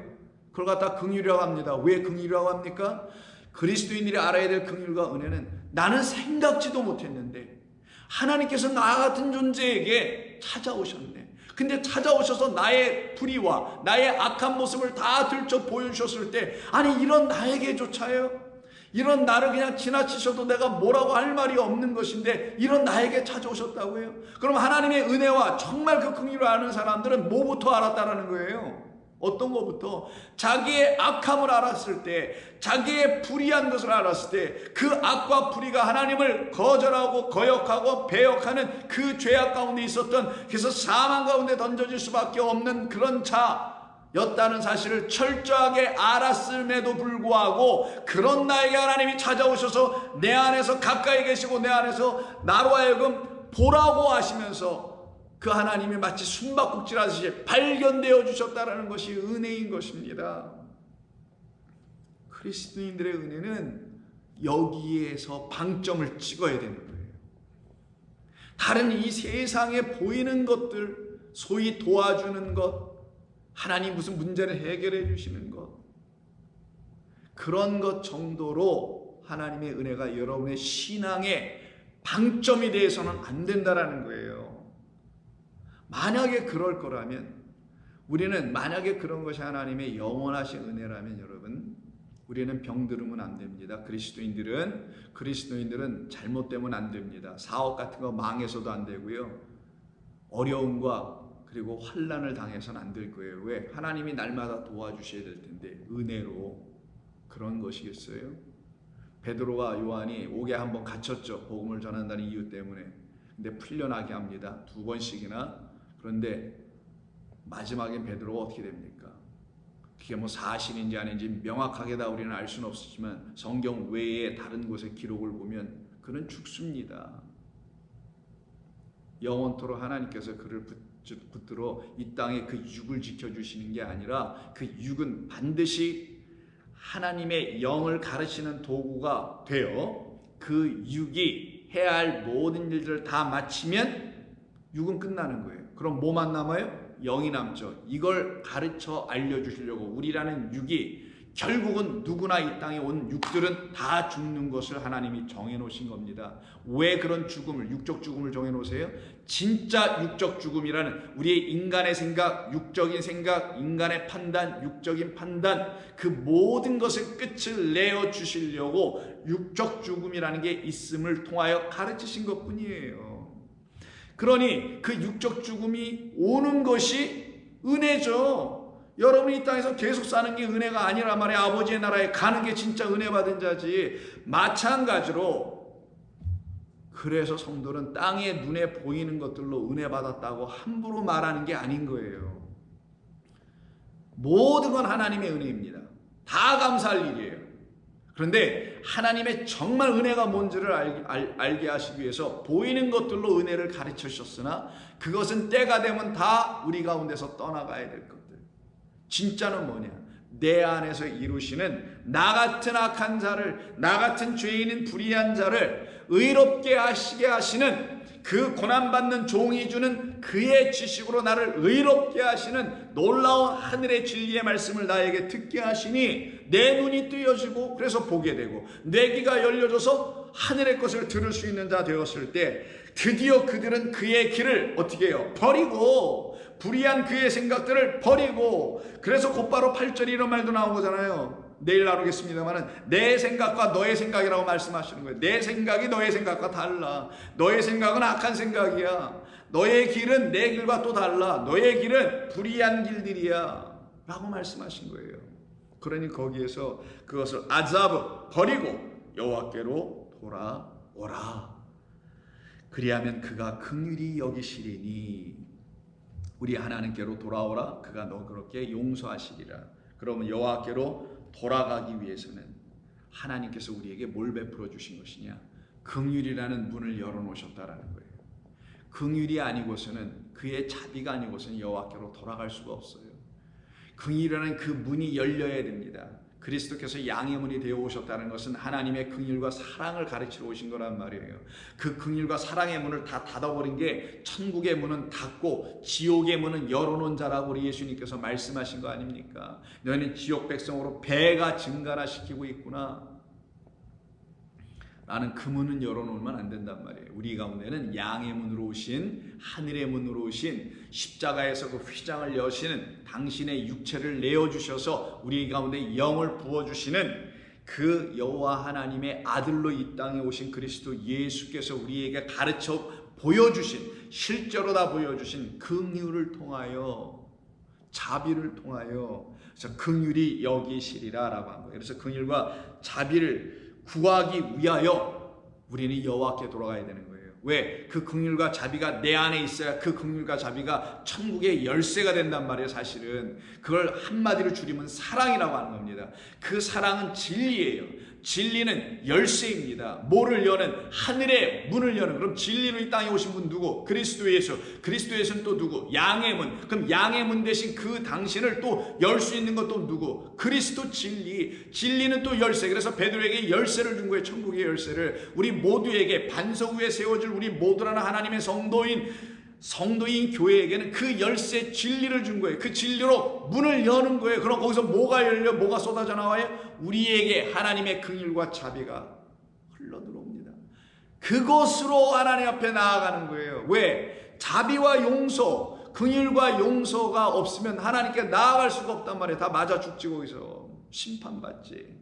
[SPEAKER 1] 그걸 갖다 긍휼이라고 합니다. 왜 긍휼이라고 합니까? 그리스도인들이 알아야 될 긍휼과 은혜는 나는 생각지도 못했는데 하나님께서 나 같은 존재에게 찾아오셨네. 근데 찾아오셔서 나의 불의와 나의 악한 모습을 다 들춰 보여주셨을 때, 아니 이런 나에게조차요, 이런 나를 그냥 지나치셔도 내가 뭐라고 할 말이 없는 것인데 이런 나에게 찾아오셨다고요? 그럼 하나님의 은혜와 정말 그 긍휼을 아는 사람들은 뭐부터 알았다라는 거예요? 어떤 것부터? 자기의 악함을 알았을 때, 자기의 불의한 것을 알았을 때, 그 악과 불의가 하나님을 거절하고 거역하고 배역하는 그 죄악 가운데 있었던, 그래서 사망 가운데 던져질 수밖에 없는 그런 자였다는 사실을 철저하게 알았음에도 불구하고 그런 나에게 하나님이 찾아오셔서 내 안에서 가까이 계시고 내 안에서 나로 하여금 보라고 하시면서 그 하나님이 마치 숨바꼭질하듯이 발견되어 주셨다는 것이 은혜인 것입니다. 그리스도인들의 은혜는 여기에서 방점을 찍어야 되는 거예요. 다른 이 세상에 보이는 것들, 소위 도와주는 것, 하나님 무슨 문제를 해결해 주시는 것, 그런 것 정도로 하나님의 은혜가 여러분의 신앙의 방점이 되어서는 안 된다라는 거예요. 만약에 그럴 거라면, 우리는 만약에 그런 것이 하나님의 영원하신 은혜라면 여러분, 우리는 병들으면 안 됩니다. 그리스도인들은 잘못되면 안 됩니다. 사업 같은 거 망해서도 안 되고요. 어려움과 그리고 환난을 당해서는 안 될 거예요. 왜? 하나님이 날마다 도와주셔야 될 텐데, 은혜로. 그런 것이겠어요? 베드로와 요한이 옥에 한번 갇혔죠. 복음을 전한다는 이유 때문에. 근데 풀려나게 합니다. 2번씩이나. 그런데 마지막엔 베드로가 어떻게 됩니까? 그게 뭐 사실인지 아닌지 명확하게 다 우리는 알 수는 없지만 성경 외에 다른 곳의 기록을 보면 그는 죽습니다. 영원토록 하나님께서 그를 붙들어 이 땅에 그 육을 지켜주시는 게 아니라 그 육은 반드시 하나님의 영을 가르치는 도구가 되어 그 육이 해야 할 모든 일들을 다 마치면 육은 끝나는 거예요. 그럼 뭐만 남아요? 영이 남죠. 이걸 가르쳐 알려주시려고 우리라는 육이, 결국은 누구나 이 땅에 온 육들은 다 죽는 것을 하나님이 정해놓으신 겁니다. 왜 그런 죽음을, 육적 죽음을 정해놓으세요? 진짜 육적 죽음이라는 우리의 인간의 생각, 육적인 생각, 인간의 판단, 육적인 판단, 그 모든 것의 끝을 내어주시려고 육적 죽음이라는 게 있음을 통하여 가르치신 것뿐이에요. 그러니 그 육적 죽음이 오는 것이 은혜죠. 여러분이 이 땅에서 계속 사는 게 은혜가 아니란 말이에요. 아버지의 나라에 가는 게 진짜 은혜 받은 자지. 마찬가지로 그래서 성도는 땅에 눈에 보이는 것들로 은혜 받았다고 함부로 말하는 게 아닌 거예요. 모든 건 하나님의 은혜입니다. 다 감사할 일이에요. 그런데 하나님의 정말 은혜가 뭔지를 알게 하시기 위해서 보이는 것들로 은혜를 가르쳐 주셨으나 그것은 때가 되면 다 우리 가운데서 떠나가야 될 것들. 진짜는 뭐냐? 내 안에서 이루시는 나 같은 악한 자를, 나 같은 죄인인 불의한 자를 의롭게 하시게 하시는 그 고난받는 종이 주는 그의 지식으로 나를 의롭게 하시는 놀라운 하늘의 진리의 말씀을 나에게 듣게 하시니 내 눈이 뜨여지고 그래서 보게 되고 내 귀가 열려져서 하늘의 것을 들을 수 있는 자 되었을 때 드디어 그들은 그의 길을 어떻게 해요? 버리고 불의한 그의 생각들을 버리고 그래서 곧바로 8절에 이런 말도 나온 거잖아요. 내일 나누겠습니다만은 내 생각과 너의 생각이라고 말씀하시는 거예요. 내 생각이 너의 생각과 달라. 너의 생각은 악한 생각이야. 너의 길은 내 길과 또 달라. 너의 길은 불의한 길들이야 라고 말씀하신 거예요. 그러니 거기에서 그것을 아자브 버리고 여호와께로 돌아오라. 그리하면 그가 긍휼히 여기시리니 우리 하나님께로 돌아오라. 그가 너 그렇게 용서하시리라. 그러면 여호와께로 돌아가기 위해서는 하나님께서 우리에게 뭘 베풀어 주신 것이냐? 긍휼이라는 문을 열어놓으셨다라는 거예요. 긍휼이 아니고서는 그의 자비가 아니고서는 여호와께로 돌아갈 수가 없어요. 긍휼이라는 그 문이 열려야 됩니다. 그리스도께서 양의 문이 되어 오셨다는 것은 하나님의 긍휼과 사랑을 가르치러 오신 거란 말이에요. 그 긍휼과 사랑의 문을 다 닫아버린 게 천국의 문은 닫고 지옥의 문은 열어놓은 자라고 우리 예수님께서 말씀하신 거 아닙니까? 너희는 지옥 백성으로 배가 증가나 시키고 있구나. 나는 그 문은 열어놓으면 안 된단 말이에요. 우리 가운데는 양의 문으로 오신 하늘의 문으로 오신 십자가에서 그 휘장을 여시는 당신의 육체를 내어주셔서 우리 가운데 영을 부어주시는 그 여호와 하나님의 아들로 이 땅에 오신 그리스도 예수께서 우리에게 가르쳐 보여주신 실제로 다 보여주신 긍휼을 통하여 자비를 통하여 그래서 긍휼히 여기시리라 라고 한 거예요. 그래서 긍휼과 자비를 구하기 위하여 우리는 여호와께 돌아가야 되는 거예요. 왜? 그 긍휼과 자비가 내 안에 있어야 그 긍휼과 자비가 천국의 열쇠가 된단 말이에요. 사실은 그걸 한마디로 줄이면 사랑이라고 하는 겁니다. 그 사랑은 진리예요. 진리는 열쇠입니다. 뭐를 여는? 하늘의 문을 여는. 그럼 진리로 이 땅에 오신 분 누구? 그리스도 예수. 그리스도 예수는 또 누구? 양의 문. 그럼 양의 문 대신 그 당신을 또 열 수 있는 것도 누구? 그리스도 진리. 진리는 또 열쇠. 그래서 베드로에게 열쇠를 준 거예요. 천국의 열쇠를. 우리 모두에게 반석 위에 세워질 우리 모두라는 하나님의 성도인 교회에게는 그 열쇠 진리를 준 거예요. 그 진리로 문을 여는 거예요. 그럼 거기서 뭐가 열려? 뭐가 쏟아져 나와요? 우리에게 하나님의 긍휼과 자비가 흘러 들어옵니다. 그것으로 하나님 앞에 나아가는 거예요. 왜? 자비와 용서, 긍휼과 용서가 없으면 하나님께 나아갈 수가 없단 말이에요. 다 맞아 죽지 거기서 심판받지.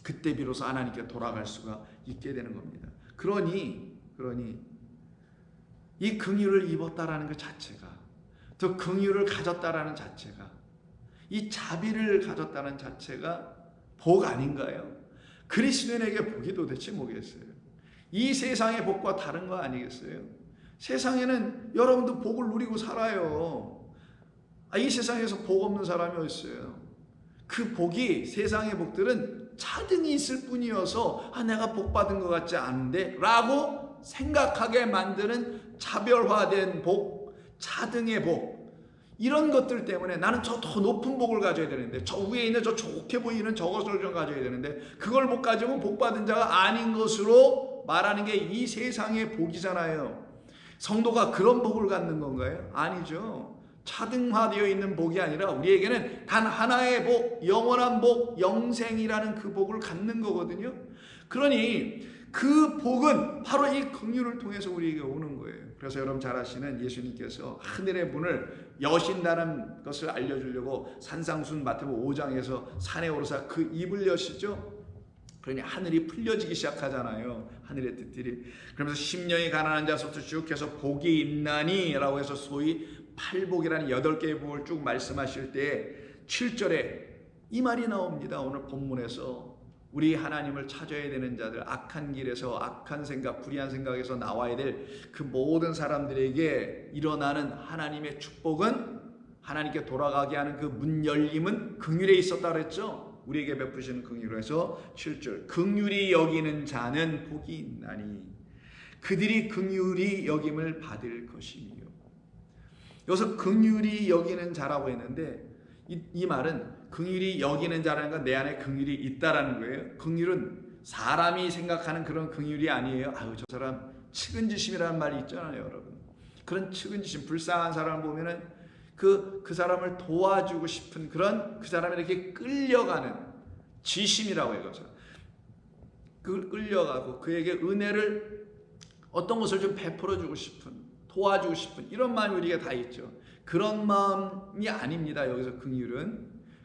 [SPEAKER 1] 그때 비로소 하나님께 돌아갈 수가 있게 되는 겁니다. 그러니 이 긍휼을 입었다라는 것 자체가, 또 긍휼을 가졌다라는 자체가, 이 자비를 가졌다는 자체가 복 아닌가요? 그리스도인에게 복이 도대체 뭐겠어요? 이 세상의 복과 다른 거 아니겠어요? 세상에는 여러분도 복을 누리고 살아요. 이 세상에서 복 없는 사람이 어디 있어요? 그 복이, 세상의 복들은 차등이 있을 뿐이어서 내가 복 받은 것 같지 않은데 라고 생각하게 만드는 차별화된 복, 차등의 복, 이런 것들 때문에 나는 저 더 높은 복을 가져야 되는데, 저 위에 있는 저 좋게 보이는 저것을 좀 가져야 되는데, 그걸 못 가지면 복 받은 자가 아닌 것으로 말하는 게 이 세상의 복이잖아요. 성도가 그런 복을 갖는 건가요? 아니죠. 차등화되어 있는 복이 아니라 우리에게는 단 하나의 복, 영원한 복, 영생이라는 그 복을 갖는 거거든요. 그러니 그 복은 바로 이 긍휼을 통해서 우리에게 오는 거예요. 그래서 여러분 잘 아시는 예수님께서 하늘의 문을 여신다는 것을 알려주려고 산상순 마태복음 5장에서 산에 오르사 그 입을 여시죠. 그러니 하늘이 풀려지기 시작하잖아요. 하늘의 뜻들이. 그러면서 심령이 가난한 자서부터 쭉 해서 복이 있나니 라고 해서 소위 팔복이라는 8개의 복을 쭉 말씀하실 때 7절에 이 말이 나옵니다. 오늘 본문에서 우리 하나님을 찾아야 되는 자들, 악한 길에서, 악한 생각, 불의한 생각에서 나와야 될 그 모든 사람들에게 일어나는 하나님의 축복은 하나님께 돌아가게 하는 그 문 열림은 긍휼에 있었다 그랬죠. 우리에게 베푸시는 긍휼에서 7절 긍휼히 여기는 자는 복이 있나니 그들이 긍휼히 여김을 받을 것이며. 여기서 긍휼히 여기는 자라고 했는데 이 말은 긍휼히 여기는 자라는 건 내 안에 긍휼이 있다라는 거예요. 긍휼은 사람이 생각하는 그런 긍휼이 아니에요. 아유 저 사람 측은지심이라는 말이 있잖아요, 여러분. 그런 측은지심, 불쌍한 사람을 보면은 그 사람을 도와주고 싶은 그런 그 사람에게 끌려가는 지심이라고 해요. 끌려가고 그에게 은혜를 어떤 것을 좀 베풀어주고 싶은, 도와주고 싶은 이런 마음이 우리가 다 있죠. 그런 마음이 아닙니다. 여기서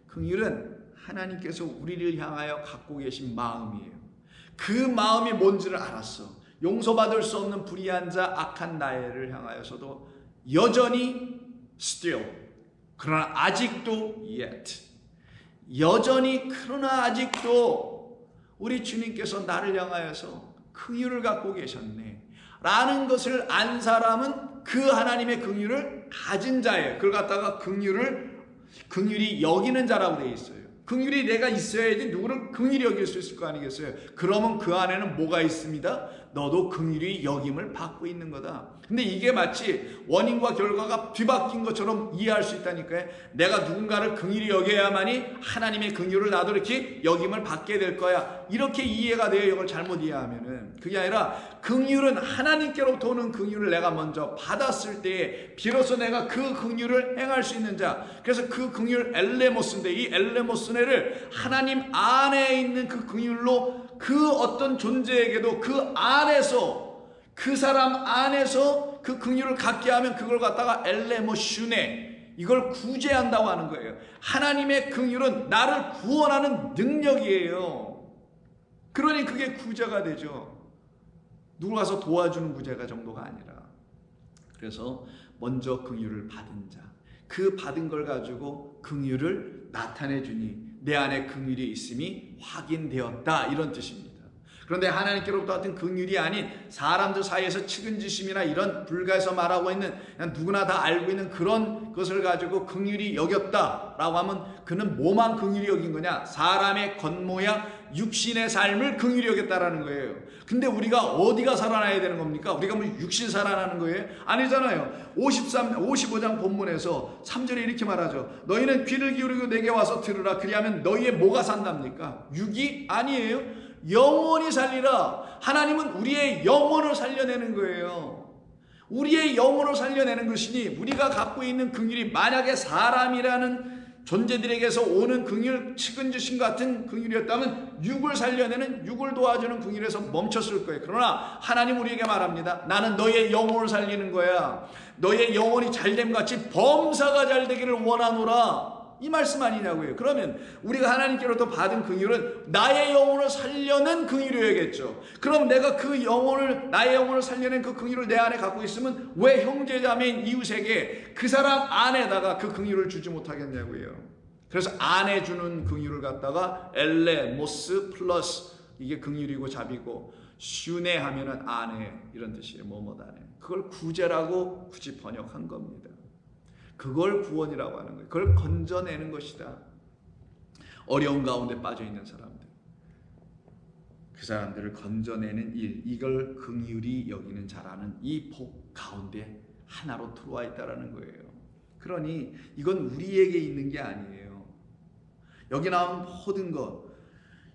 [SPEAKER 1] 긍휼은 하나님께서 우리를 향하여 갖고 계신 마음이에요. 그 마음이 뭔지를 알았어. 용서받을 수 없는 불의한 자, 악한 나를 향하여서도 여전히 still, 그러나 아직도 yet, 여전히 그러나 아직도 우리 주님께서 나를 향하여서 긍휼을 갖고 계셨네 라는 것을 안 사람은 그 하나님의 긍휼을 가진 자예요. 그걸 갖다가 긍휼히 여기는 자라고 되어 있어요. 긍휼이 내가 있어야지 누구를 긍휼히 여길 수 있을 거 아니겠어요? 그러면 그 안에는 뭐가 있습니다? 너도 긍휼히 여김을 받고 있는 거다. 근데 이게 마치 원인과 결과가 뒤바뀐 것처럼 이해할 수 있다니까요. 내가 누군가를 긍휼히 여겨야만이 하나님의 긍휼을 나도 이렇게 여김을 받게 될 거야. 이렇게 이해가 돼요. 이걸 잘못 이해하면은. 그게 아니라 긍휼은 하나님께로부터 오는 긍휼을 내가 먼저 받았을 때에 비로소 내가 그 긍휼을 행할 수 있는 자. 그래서 그 긍휼 엘레모스인데 이 엘레모스네를 하나님 안에 있는 그 긍휼로 그 어떤 존재에게도 그 안에서 그 사람 안에서 그 긍휼을 갖게 하면 그걸 갖다가 엘레모슈네 이걸 구제한다고 하는 거예요. 하나님의 긍휼은 나를 구원하는 능력이에요. 그러니 그게 구제가 되죠. 누굴 가서 도와주는 구제가 정도가 아니라. 그래서 먼저 긍휼을 받은 자, 그 받은 걸 가지고 긍휼을 나타내 주니 내 안에 긍휼이 있음이 확인되었다 이런 뜻입니다. 그런데 하나님께로부터 같은 긍휼이 아닌 사람들 사이에서 측은지심이나 이런 불가에서 말하고 있는 그냥 누구나 다 알고 있는 그런 것을 가지고 긍휼이 여겼다라고 하면 그는 뭐만 긍휼이 여긴 거냐? 사람의 겉모양 육신의 삶을 긍휼히 여겼다라는 거예요. 근데 우리가 어디가 살아나야 되는 겁니까? 우리가 뭐 육신 살아나는 거예요? 아니잖아요. 55장 본문에서 3절에 이렇게 말하죠. 너희는 귀를 기울이고 내게 와서 들으라. 그리하면 너희의 뭐가 산답니까? 육이 아니에요. 영원히 살리라. 하나님은 우리의 영혼을 살려내는 거예요. 우리의 영혼을 살려내는 것이니 우리가 갖고 있는 긍휼이 만약에 사람이라는 존재들에게서 오는 긍휼, 측은지심 같은 긍휼이었다면 육을 살려내는, 육을 도와주는 긍휼에서 멈췄을 거예요. 그러나 하나님 우리에게 말합니다. 나는 너의 영혼을 살리는 거야. 너의 영혼이 잘됨 같이 범사가 잘 되기를 원하노라. 이 말씀 아니냐고요. 그러면 우리가 하나님께로부터 받은 긍휼은 나의 영혼을 살려낸 긍휼이어야겠죠. 그럼 내가 그 영혼을, 나의 영혼을 살려낸 그 긍휼을 내 안에 갖고 있으면 왜 형제자매인 이웃에게 그 사람 안에다가 그 긍휼을 주지 못하겠냐고요. 그래서 안에 주는 긍휼을 갖다가 엘레모스 플러스 이게 긍휼이고 자비고 슈네 하면은 안에 이런 뜻이에요. 뭐뭐 안에. 그걸 구제라고 굳이 번역한 겁니다. 그걸 구원이라고 하는 거예요. 그걸 건져내는 것이다. 어려운 가운데 빠져있는 사람들, 그 사람들을 건져내는 일, 이걸 긍휼히 여기는 자라는 이 복 가운데 하나로 들어와 있다는 거예요. 그러니 이건 우리에게 있는 게 아니에요. 여기 나온 모든 것,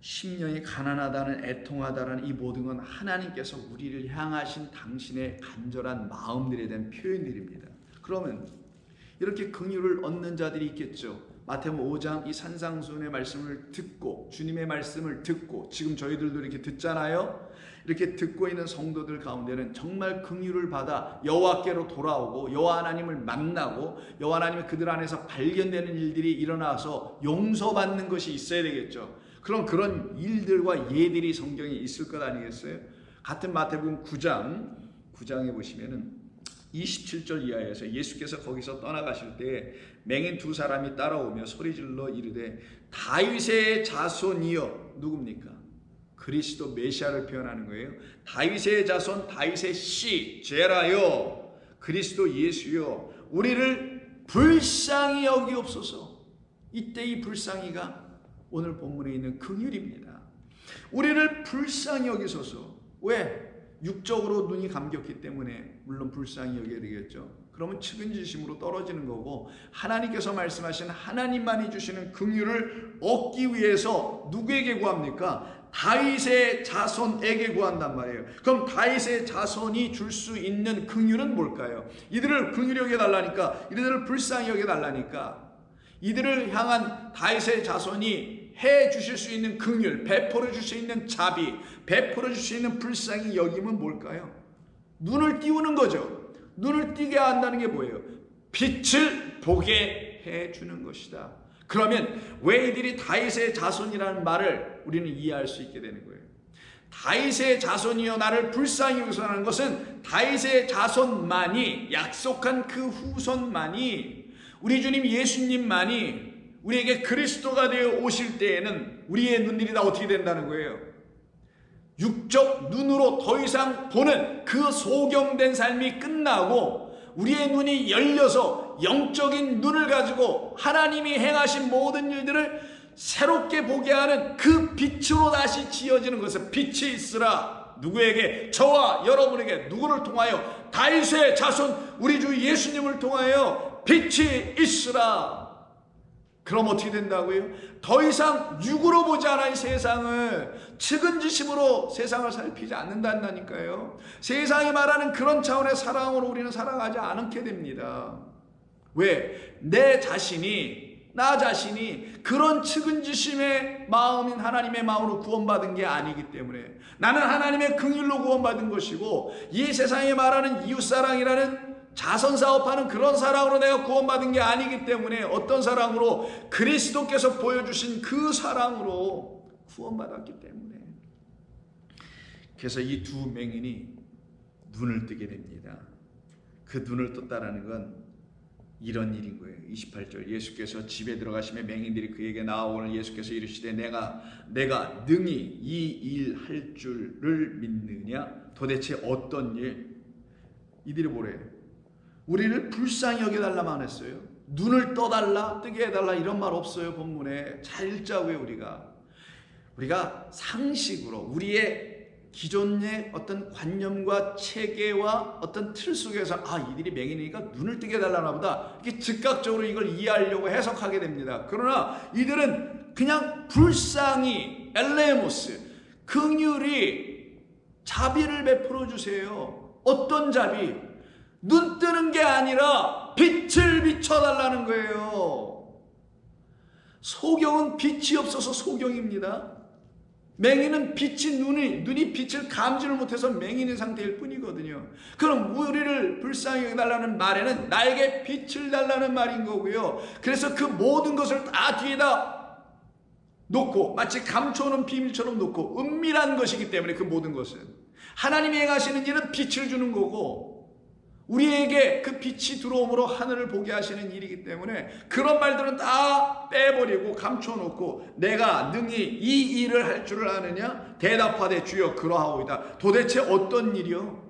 [SPEAKER 1] 심령이 가난하다는, 애통하다는 이 모든 건 하나님께서 우리를 향하신 당신의 간절한 마음들에 대한 표현들입니다. 그러면 이렇게 긍휼을 얻는 자들이 있겠죠. 마태복음 5장 이 산상수훈의 말씀을 듣고, 주님의 말씀을 듣고, 지금 저희들도 이렇게 듣잖아요. 이렇게 듣고 있는 성도들 가운데는 정말 긍휼을 받아 여호와께로 돌아오고 여호와 하나님을 만나고 여호와 하나님의 그들 안에서 발견되는 일들이 일어나서 용서받는 것이 있어야 되겠죠. 그럼 그런 일들과 예들이 성경에 있을 것 아니겠어요? 같은 마태복음 9장에 보시면은 27절 이하에서 예수께서 거기서 떠나가실 때 맹인 두 사람이 따라오며 소리질러 이르되 다윗의 자손이여. 누굽니까? 그리스도 메시아를 표현하는 거예요. 다윗의 자손, 다윗의 씨 제라여, 그리스도 예수여, 우리를 불쌍히 여기옵소서. 이때 이 불쌍히가 오늘 본문에 있는 긍휼입니다. 우리를 불쌍히 여기소서. 왜? 육적으로 눈이 감겼기 때문에 물론 불쌍히 여겨야 되겠죠. 그러면 측은지심으로 떨어지는 거고, 하나님께서 말씀하신 하나님만이 주시는 긍휼을 얻기 위해서 누구에게 구합니까? 다윗의 자손에게 구한단 말이에요. 그럼 다윗의 자손이 줄 수 있는 긍휼은 뭘까요? 이들을 긍휼히 여겨달라니까, 이들을 불쌍히 여겨달라니까, 이들을 향한 다윗의 자손이 해 주실 수 있는 긍휼, 베풀어 줄 수 있는 자비, 베풀어 줄 수 있는 불쌍히 여김은 뭘까요? 눈을 띄우는 거죠. 눈을 띄게 한다는 게 뭐예요? 빛을 보게 해 주는 것이다. 그러면 왜 이들이 다윗의 자손이라는 말을 우리는 이해할 수 있게 되는 거예요. 다윗의 자손이여 나를 불쌍히 여기소서라는 것은 다윗의 자손만이, 약속한 그 후손만이, 우리 주님 예수님만이 우리에게 그리스도가 되어 오실 때에는 우리의 눈들이 다 어떻게 된다는 거예요? 육적 눈으로 더 이상 보는 그 소경된 삶이 끝나고 우리의 눈이 열려서 영적인 눈을 가지고 하나님이 행하신 모든 일들을 새롭게 보게 하는 그 빛으로 다시 지어지는 것은 빛이 있으라. 누구에게? 저와 여러분에게. 누구를 통하여? 다윗의 자손 우리 주 예수님을 통하여 빛이 있으라. 그럼 어떻게 된다고요? 더 이상 육으로 보지 않아 이 세상을, 측은지심으로 세상을 살피지 않는다니까요. 세상이 말하는 그런 차원의 사랑으로 우리는 살아가지 않게 됩니다. 왜? 내 자신이, 나 자신이 그런 측은지심의 마음인 하나님의 마음으로 구원받은 게 아니기 때문에, 나는 하나님의 긍휼로 구원받은 것이고, 이 세상이 말하는 이웃사랑이라는 자선사업하는 그런 사랑으로 내가 구원받은 게 아니기 때문에, 어떤 사랑으로? 그리스도께서 보여주신 그 사랑으로 구원받았기 때문에. 그래서 이 두 맹인이 눈을 뜨게 됩니다. 그 눈을 떴다라는 건 이런 일인 거예요. 28절 예수께서 집에 들어가시며 맹인들이 그에게 나아오늘 예수께서 이르시되 내가 능히 이 일 할 줄을 믿느냐? 도대체 어떤 일? 이들이 뭐래요? 우리를 불쌍히 여겨달라만 했어요. 눈을 떠달라, 뜨게 해달라 이런 말 없어요. 본문에 잘 읽자고요. 우리가 상식으로 우리의 기존의 어떤 관념과 체계와 어떤 틀 속에서 이들이 맹인이니까 눈을 뜨게 해달라나 보다, 이렇게 즉각적으로 이걸 이해하려고 해석하게 됩니다. 그러나 이들은 그냥 불쌍히, 엘레모스, 긍휼히 자비를 베풀어 주세요. 어떤 자비? 눈 뜨는 게 아니라 빛을 비춰달라는 거예요. 소경은 빛이 없어서 소경입니다. 맹인은 눈이 빛을 감지를 못해서 맹인인 상태일 뿐이거든요. 그럼 우리를 불쌍히 여겨달라는 말에는 나에게 빛을 달라는 말인 거고요. 그래서 그 모든 것을 다 뒤에다 놓고, 마치 감춰놓은 비밀처럼 놓고, 은밀한 것이기 때문에 그 모든 것은 하나님이 행하시는 일은 빛을 주는 거고, 우리에게 그 빛이 들어옴으로 하늘을 보게 하시는 일이기 때문에 그런 말들은 다 빼버리고 감춰놓고, 내가 능히 이 일을 할 줄을 아느냐? 대답하되 주여 그러하오이다. 도대체 어떤 일이요?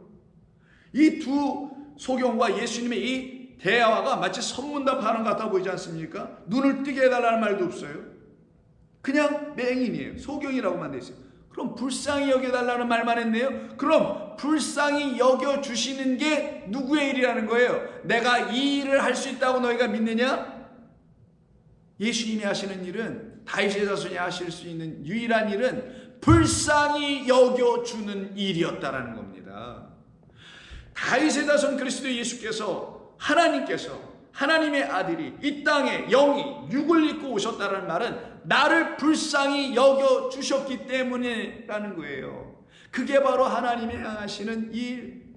[SPEAKER 1] 이 두 소경과 예수님의 이 대화가 마치 선문답하는 것 같아 보이지 않습니까? 눈을 뜨게 해달라는 말도 없어요. 그냥 맹인이에요. 소경이라고만 돼 있어요. 그럼 불쌍히 여겨달라는 말만 했네요. 그럼 불쌍히 여겨주시는 게 누구의 일이라는 거예요? 내가 이 일을 할 수 있다고 너희가 믿느냐? 예수님이 하시는 일은, 다윗의 자손이 하실 수 있는 유일한 일은 불쌍히 여겨주는 일이었다라는 겁니다. 다윗의 자손 그리스도 예수께서, 하나님의 아들이 이 땅에 영이 육을 입고 오셨다는 말은 나를 불쌍히 여겨주셨기 때문이라는 거예요. 그게 바로 하나님이 행하시는 일,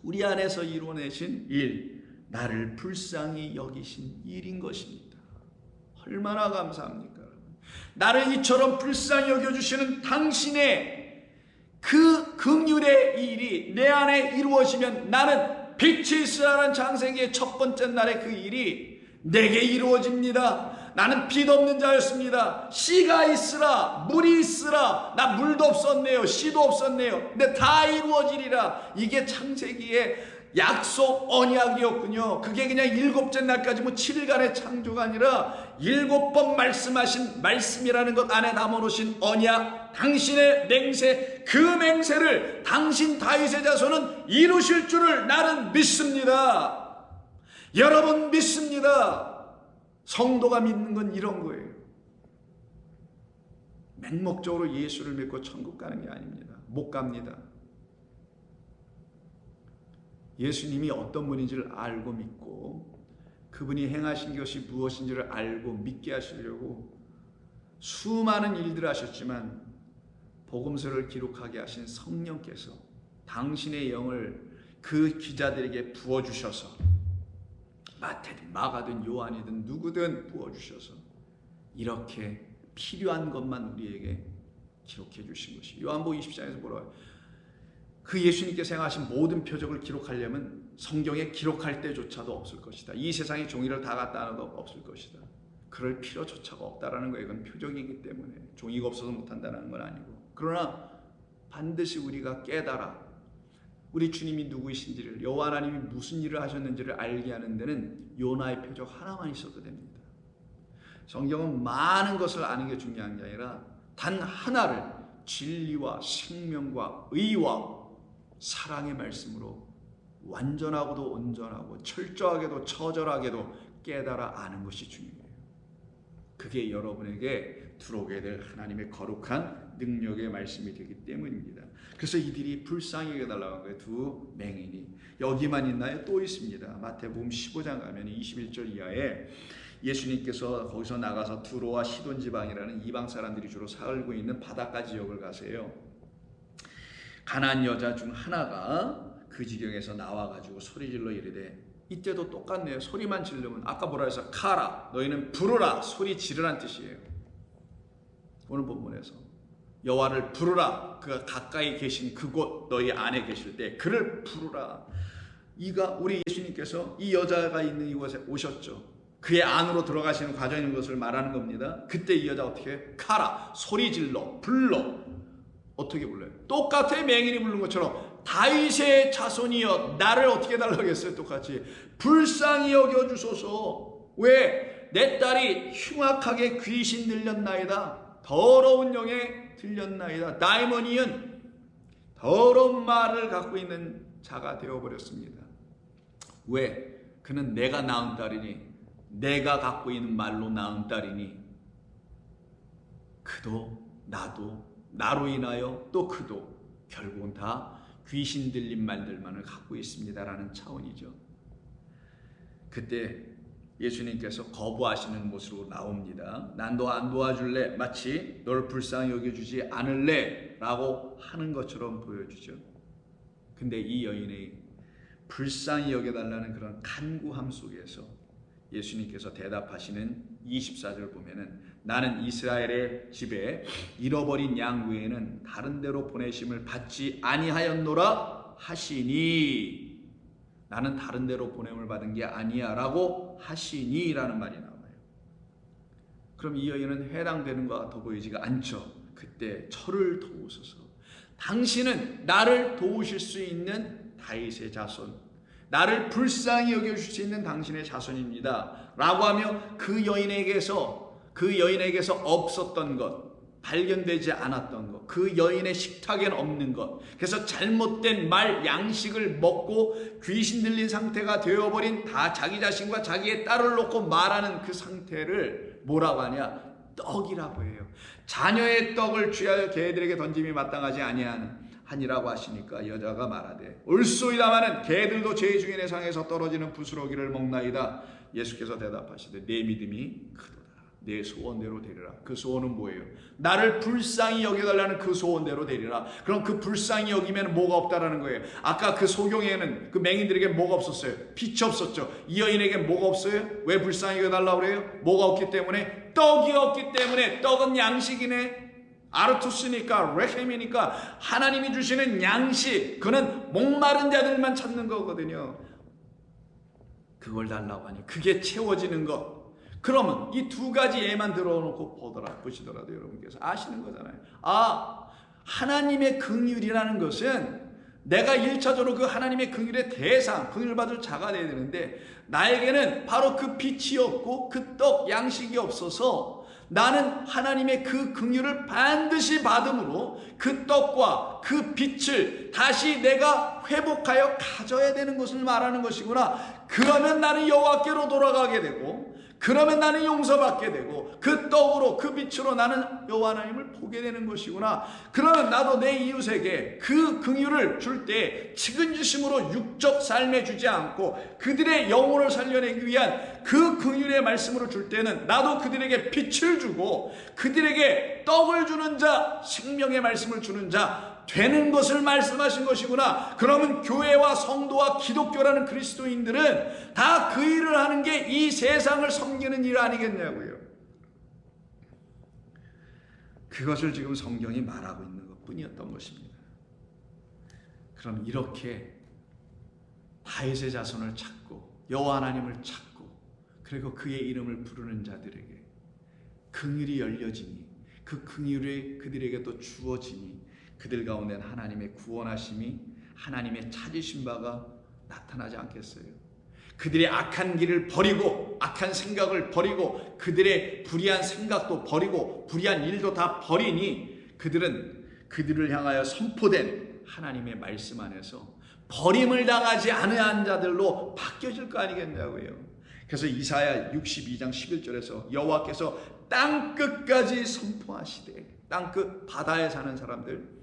[SPEAKER 1] 우리 안에서 이루어내신 일, 나를 불쌍히 여기신 일인 것입니다. 얼마나 감사합니까? 나를 이처럼 불쌍히 여겨주시는 당신의 그 긍휼의 일이 내 안에 이루어지면, 나는 빛이 있으라는 창세기의 첫 번째 날의 그 일이 내게 이루어집니다. 나는 빛 없는 자였습니다. 씨가 있으라, 물이 있으라. 나 물도 없었네요, 씨도 없었네요. 근데 다 이루어지리라. 이게 창세기의 약속 언약이었군요. 그게 그냥 7째 날까지 7일간의 창조가 아니라 7번 말씀하신 말씀이라는 것 안에 담아놓으신 언약, 당신의 맹세, 그 맹세를 당신 다윗의 자손은 이루실 줄을 나는 믿습니다. 여러분 믿습니다. 성도가 믿는 건 이런 거예요. 맹목적으로 예수를 믿고 천국 가는 게 아닙니다. 못 갑니다. 예수님이 어떤 분인지를 알고 믿고 그분이 행하신 것이 무엇인지를 알고 믿게 하시려고 수많은 일들을 하셨지만 복음서를 기록하게 하신 성령께서 당신의 영을 그 기자들에게 부어주셔서 마태든 마가든 요한이든 누구든 부어주셔서 이렇게 필요한 것만 우리에게 기록해 주신 것이 요한복음 20장에서 뭐라고 해요? 그 예수님께서 행하신 모든 표적을 기록하려면 성경에 기록할 때조차도 없을 것이다. 이 세상에 종이를 다 갖다 놔도 없을 것이다. 그럴 필요조차가 없다라는 거예요. 이건 표적이기 때문에 종이가 없어서 못한다는 건 아니고, 그러나 반드시 우리가 깨달아 우리 주님이 누구이신지를, 여호와 하나님이 무슨 일을 하셨는지를 알게 하는 데는 요나의 표적 하나만 있어도 됩니다. 성경은 많은 것을 아는 게 중요한 게 아니라 단 하나를 진리와 생명과 의와 사랑의 말씀으로 완전하고도 온전하고 철저하게도 처절하게도 깨달아 아는 것이 중요해요. 그게 여러분에게 들어오게 될 하나님의 거룩한 능력의 말씀이 되기 때문입니다. 그래서 이들이 불쌍히 여겨달라고 한 거예요. 두 맹인이. 여기만 있나요? 또 있습니다. 마태복음 15장 가면 21절 이하에 예수님께서 거기서 나가서 두로와 시돈 지방이라는 이방 사람들이 주로 살고 있는 바닷가 지역을 가세요. 가난한 여자 중 하나가 그 지경에서 나와가지고 소리질러 이르되, 이때도 똑같네요. 소리만 지르면 아까 뭐라 해서 카라, 너희는 부르라, 소리 지르란 뜻이에요. 오늘 본문에서 여호와를 부르라, 그가 가까이 계신 그곳 너희 안에 계실 때 그를 부르라. 이가 우리 예수님께서 이 여자가 있는 이곳에 오셨죠. 그의 안으로 들어가시는 과정인 것을 말하는 겁니다. 그때 이 여자 어떻게 해? 카라, 소리 질러, 불러. 어떻게 불러요? 똑같아. 맹인이 부른 것처럼 다윗의 자손이여 나를 어떻게 해달라고 했어요? 똑같이 불쌍히 여겨주소서. 왜? 내 딸이 흉악하게 귀신 들렸나이다. 더러운 영에 들렸나이다. 다이모니언, 더러운 말을 갖고 있는 자가 되어버렸습니다. 왜? 그는 내가 낳은 딸이니, 내가 갖고 있는 말로 낳은 딸이니, 그도 나도 나로 인하여 또 그도 결국은 다 귀신 들린 말들만을 갖고 있습니다라는 차원이죠. 그때 예수님께서 거부하시는 모습으로 나옵니다. 난 너 안 도와줄래? 마치 널 불쌍히 여겨주지 않을래? 라고 하는 것처럼 보여주죠. 근데 이 여인의 불쌍히 여겨달라는 그런 간구함 속에서 예수님께서 대답하시는 24절 보면은 나는 이스라엘의 집에 잃어버린 양 외에는 다른 데로 보내심을 받지 아니하였노라 하시니, 나는 다른 데로 보냄을 받은 게 아니야 라고 하시니 라는 말이 나와요. 그럼 이 여인은 해당되는 것과 더 보이지가 않죠. 그때 저를 도우소서. 당신은 나를 도우실 수 있는 다윗의 자손, 나를 불쌍히 여겨주실 수 있는 당신의 자손입니다 라고 하며 그 여인에게서 없었던 것, 발견되지 않았던 것, 그 여인의 식탁엔 없는 것, 그래서 잘못된 말 양식을 먹고 귀신 들린 상태가 되어버린 다 자기 자신과 자기의 딸을 놓고 말하는 그 상태를 뭐라고 하냐? 떡이라고 해요. 자녀의 떡을 취하여 개들에게 던짐이 마땅하지 아니하니라고 하시니까 여자가 말하되 옳소이다마는 개들도 제 중에 내 상에서 떨어지는 부스러기를 먹나이다. 예수께서 대답하시되 내 믿음이 크도다. 내 소원대로 되리라. 그 소원은 뭐예요? 나를 불쌍히 여겨달라는 그 소원대로 되리라. 그럼 그 불쌍히 여기면 뭐가 없다라는 거예요? 아까 그 소경에는 그 맹인들에게 뭐가 없었어요? 빛이 없었죠. 이 여인에게 뭐가 없어요? 왜 불쌍히 여겨달라고 그래요? 뭐가 없기 때문에? 떡이 없기 때문에. 떡은 양식이네. 아르투스니까, 레헴이니까 하나님이 주시는 양식, 그는 목마른 자들만 찾는 거거든요. 그걸 달라고 하니 그게 채워지는 것. 그러면 이 두 가지 예만 들어놓고 보시더라도 여러분께서 아시는 거잖아요. 아, 하나님의 긍휼이라는 것은 내가 1차적으로 그 하나님의 긍휼의 대상, 긍휼 받을 자가 되어야 되는데 나에게는 바로 그 빛이 없고 그 떡, 양식이 없어서 나는 하나님의 그 긍휼을 반드시 받음으로 그 떡과 그 빛을 다시 내가 회복하여 가져야 되는 것을 말하는 것이구나. 그러면 나는 여호와께로 돌아가게 되고, 그러면 나는 용서받게 되고, 그 떡으로 그 빛으로 나는 여호와 하나님을 보게 되는 것이구나. 그러면 나도 내 이웃에게 그 긍휼을 줄 때 측은지심으로 육적 삶에 주지 않고 그들의 영혼을 살려내기 위한 그 긍휼의 말씀으로 줄 때는 나도 그들에게 빛을 주고 그들에게 떡을 주는 자, 생명의 말씀을 주는 자 되는 것을 말씀하신 것이구나. 그러면 교회와 성도와 기독교라는 그리스도인들은 다 그 일을 하는 게 이 세상을 섬기는 일 아니겠냐고요. 그것을 지금 성경이 말하고 있는 것뿐이었던 것입니다. 그럼 이렇게 다윗의 자손을 찾고 여호와 하나님을 찾고 그리고 그의 이름을 부르는 자들에게 긍휼이 열려지니 그 긍휼이 그들에게 또 주어지니 그들 가운데는 하나님의 구원하심이 하나님의 찾으신 바가 나타나지 않겠어요? 그들의 악한 길을 버리고 악한 생각을 버리고 그들의 불의한 생각도 버리고 불의한 일도 다 버리니 그들은 그들을 향하여 선포된 하나님의 말씀 안에서 버림을 당하지 않은 자들로 바뀌어질 거 아니겠냐고요. 그래서 이사야 62장 11절에서 여호와께서 땅끝까지 선포하시되, 땅끝 바다에 사는 사람들,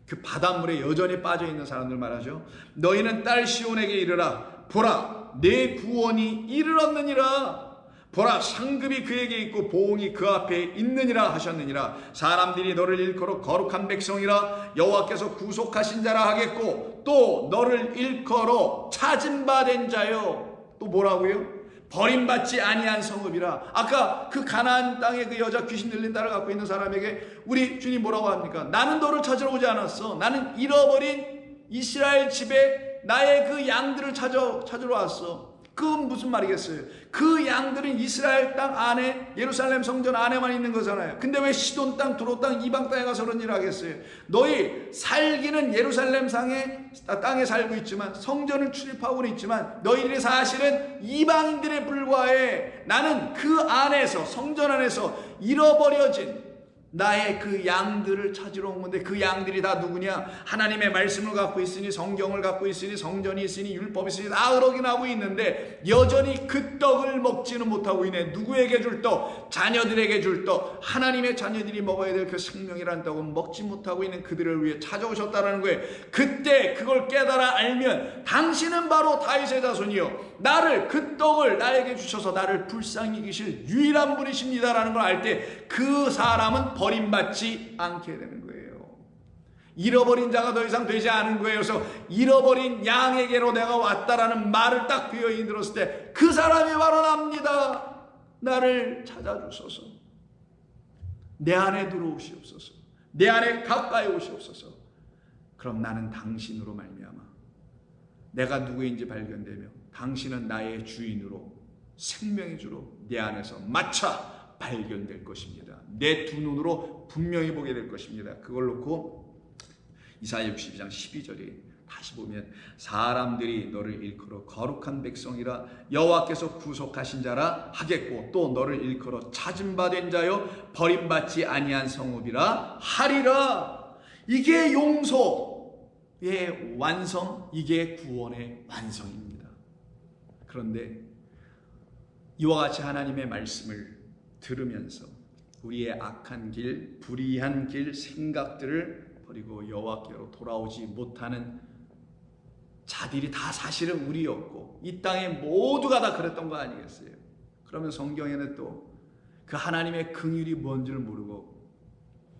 [SPEAKER 1] 그 바닷물에 여전히 빠져있는 사람들 말하죠. 너희는 딸 시온에게 이르라. 보라, 내 구원이 이르렀느니라. 보라, 상급이 그에게 있고 보응이 그 앞에 있느니라 하셨느니라. 사람들이 너를 일컬어 거룩한 백성이라 여호와께서 구속하신 자라 하겠고 또 너를 일컬어 찾은 바 된 자요. 또 뭐라고요? 버림받지 아니한 성읍이라. 아까 그 가나안 땅에 그 여자 귀신 들린 딸을 갖고 있는 사람에게 우리 주님 뭐라고 합니까? 나는 너를 찾으러 오지 않았어. 나는 잃어버린 이스라엘 집에 나의 그 양들을 찾으러 왔어. 그건 무슨 말이겠어요? 그 양들은 이스라엘 땅 안에, 예루살렘 성전 안에만 있는 거잖아요. 근데 왜 시돈 땅, 두로 땅, 이방 땅에 가서 그런 일을 하겠어요? 너희 살기는 예루살렘 땅에 살고 있지만, 성전을 출입하고는 있지만 너희들이 사실은 이방인들에 불과해. 나는 그 안에서, 성전 안에서 잃어버려진 나의 그 양들을 찾으러 온 건데 그 양들이 다 누구냐? 하나님의 말씀을 갖고 있으니, 성경을 갖고 있으니, 성전이 있으니, 율법이 있으니 다 어록인하고 있는데 여전히 그 떡을 먹지는 못하고 있네. 누구에게 줄 떡? 자녀들에게 줄 떡. 하나님의 자녀들이 먹어야 될 그 생명이라는 떡은 먹지 못하고 있는 그들을 위해 찾아오셨다는 거예요. 그때 그걸 깨달아 알면 당신은 바로 다윗의 자손이요, 나를, 그 떡을 나에게 주셔서 나를 불쌍히 여기실 유일한 분이십니다라는 걸 알 때 그 사람은 버림받지 않게 되는 거예요. 잃어버린 자가 더 이상 되지 않은 거예요. 그래서 잃어버린 양에게로 내가 왔다라는 말을 딱 귀여이 들었을 때 그 사람이 바로 납니다. 나를 찾아주소서. 내 안에 들어오시옵소서. 내 안에 가까이 오시옵소서. 그럼 나는 당신으로 말미암아 내가 누구인지 발견되며 당신은 나의 주인으로, 생명의 주로 내 안에서 마차 발견될 것입니다. 내 두 눈으로 분명히 보게 될 것입니다. 그걸 놓고 이사야 62장 12절이 다시 보면 사람들이 너를 일컬어 거룩한 백성이라 여호와께서 구속하신 자라 하겠고 또 너를 일컬어 찾은 바 된 자요 버림받지 아니한 성읍이라 하리라. 이게 용서의 완성, 이게 구원의 완성입니다. 그런데 이와 같이 하나님의 말씀을 들으면서 우리의 악한 길, 불의한 길, 생각들을 버리고 여호와께로 돌아오지 못하는 자들이 다 사실은 우리였고 이 땅에 모두가 다 그랬던 거 아니겠어요? 그러면 성경에는 또 그 하나님의 긍휼이 뭔지를 모르고,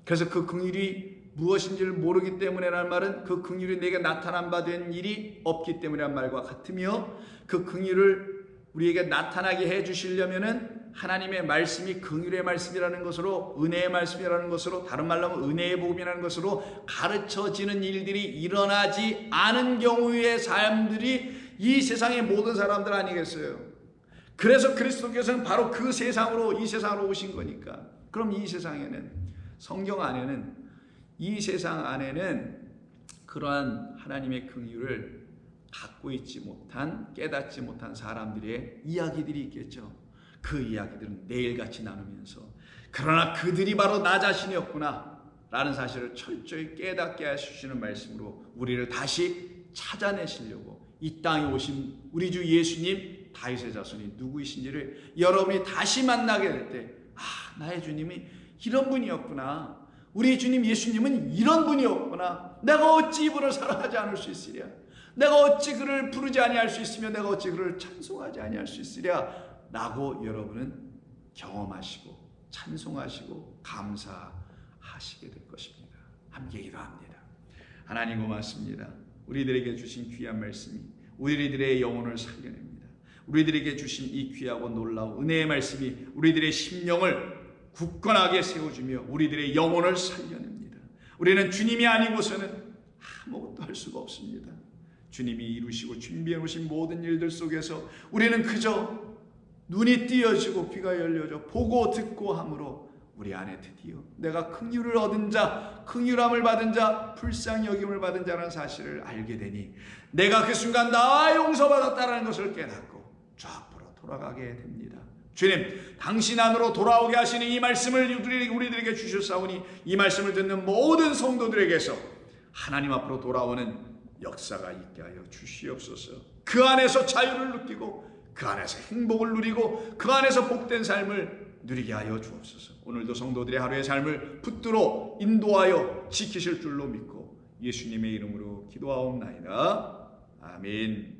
[SPEAKER 1] 그래서 그 긍휼이 무엇인지를 모르기 때문에라는 말은 그 긍휼이 내게 나타난 바 된 일이 없기 때문이라는 말과 같으며, 그 긍휼을 우리에게 나타나게 해 주시려면은 하나님의 말씀이 긍휼의 말씀이라는 것으로, 은혜의 말씀이라는 것으로, 다른 말로 하면 은혜의 복음이라는 것으로 가르쳐지는 일들이 일어나지 않은 경우의 삶들이 이 세상의 모든 사람들 아니겠어요? 그래서 그리스도께서는 바로 그 세상으로, 이 세상으로 오신 거니까. 그럼 이 세상에는, 성경 안에는, 이 세상 안에는 그러한 하나님의 긍휼을 갖고 있지 못한, 깨닫지 못한 사람들의 이야기들이 있겠죠. 그 이야기들은 내일같이 나누면서 그러나 그들이 바로 나 자신이었구나 라는 사실을 철저히 깨닫게 하시는 말씀으로 우리를 다시 찾아내시려고 이 땅에 오신 우리 주 예수님, 다윗의 자손이 누구이신지를 여러분이 다시 만나게 될 때, 나의 주님이 이런 분이었구나, 우리 주님 예수님은 이런 분이었구나, 내가 어찌 이분을 사랑하지 않을 수 있으랴, 내가 어찌 그를 부르지 아니할 수 있으며 내가 어찌 그를 찬송하지 아니할 수 있으랴 라고 여러분은 경험하시고 찬송하시고 감사하시게 될 것입니다. 함께 기도합니다. 하나님 고맙습니다. 우리들에게 주신 귀한 말씀이 우리들의 영혼을 살려냅니다. 우리들에게 주신 이 귀하고 놀라운 은혜의 말씀이 우리들의 심령을 굳건하게 세워주며 우리들의 영혼을 살려냅니다. 우리는 주님이 아니고서는 아무것도 할 수가 없습니다. 주님이 이루시고 준비해 놓으신 모든 일들 속에서 우리는 그저 눈이 띄어지고 귀가 열려져 보고 듣고 함으로 우리 안에 드디어 내가 긍휼을 얻은 자, 긍휼함을 받은 자, 불쌍히 여김을 받은 자라는 사실을 알게 되니 내가 그 순간 나 용서받았다라는 것을 깨닫고 저 앞으로 돌아가게 됩니다. 주님, 당신 안으로 돌아오게 하시는 이 말씀을 우리들에게 주셨사오니 이 말씀을 듣는 모든 성도들에게서 하나님 앞으로 돌아오는 역사가 있게 하여 주시옵소서. 그 안에서 자유를 느끼고 그 안에서 행복을 누리고 그 안에서 복된 삶을 누리게 하여 주옵소서. 오늘도 성도들의 하루의 삶을 붙들어 인도하여 지키실 줄로 믿고 예수님의 이름으로 기도하옵나이다. 아멘.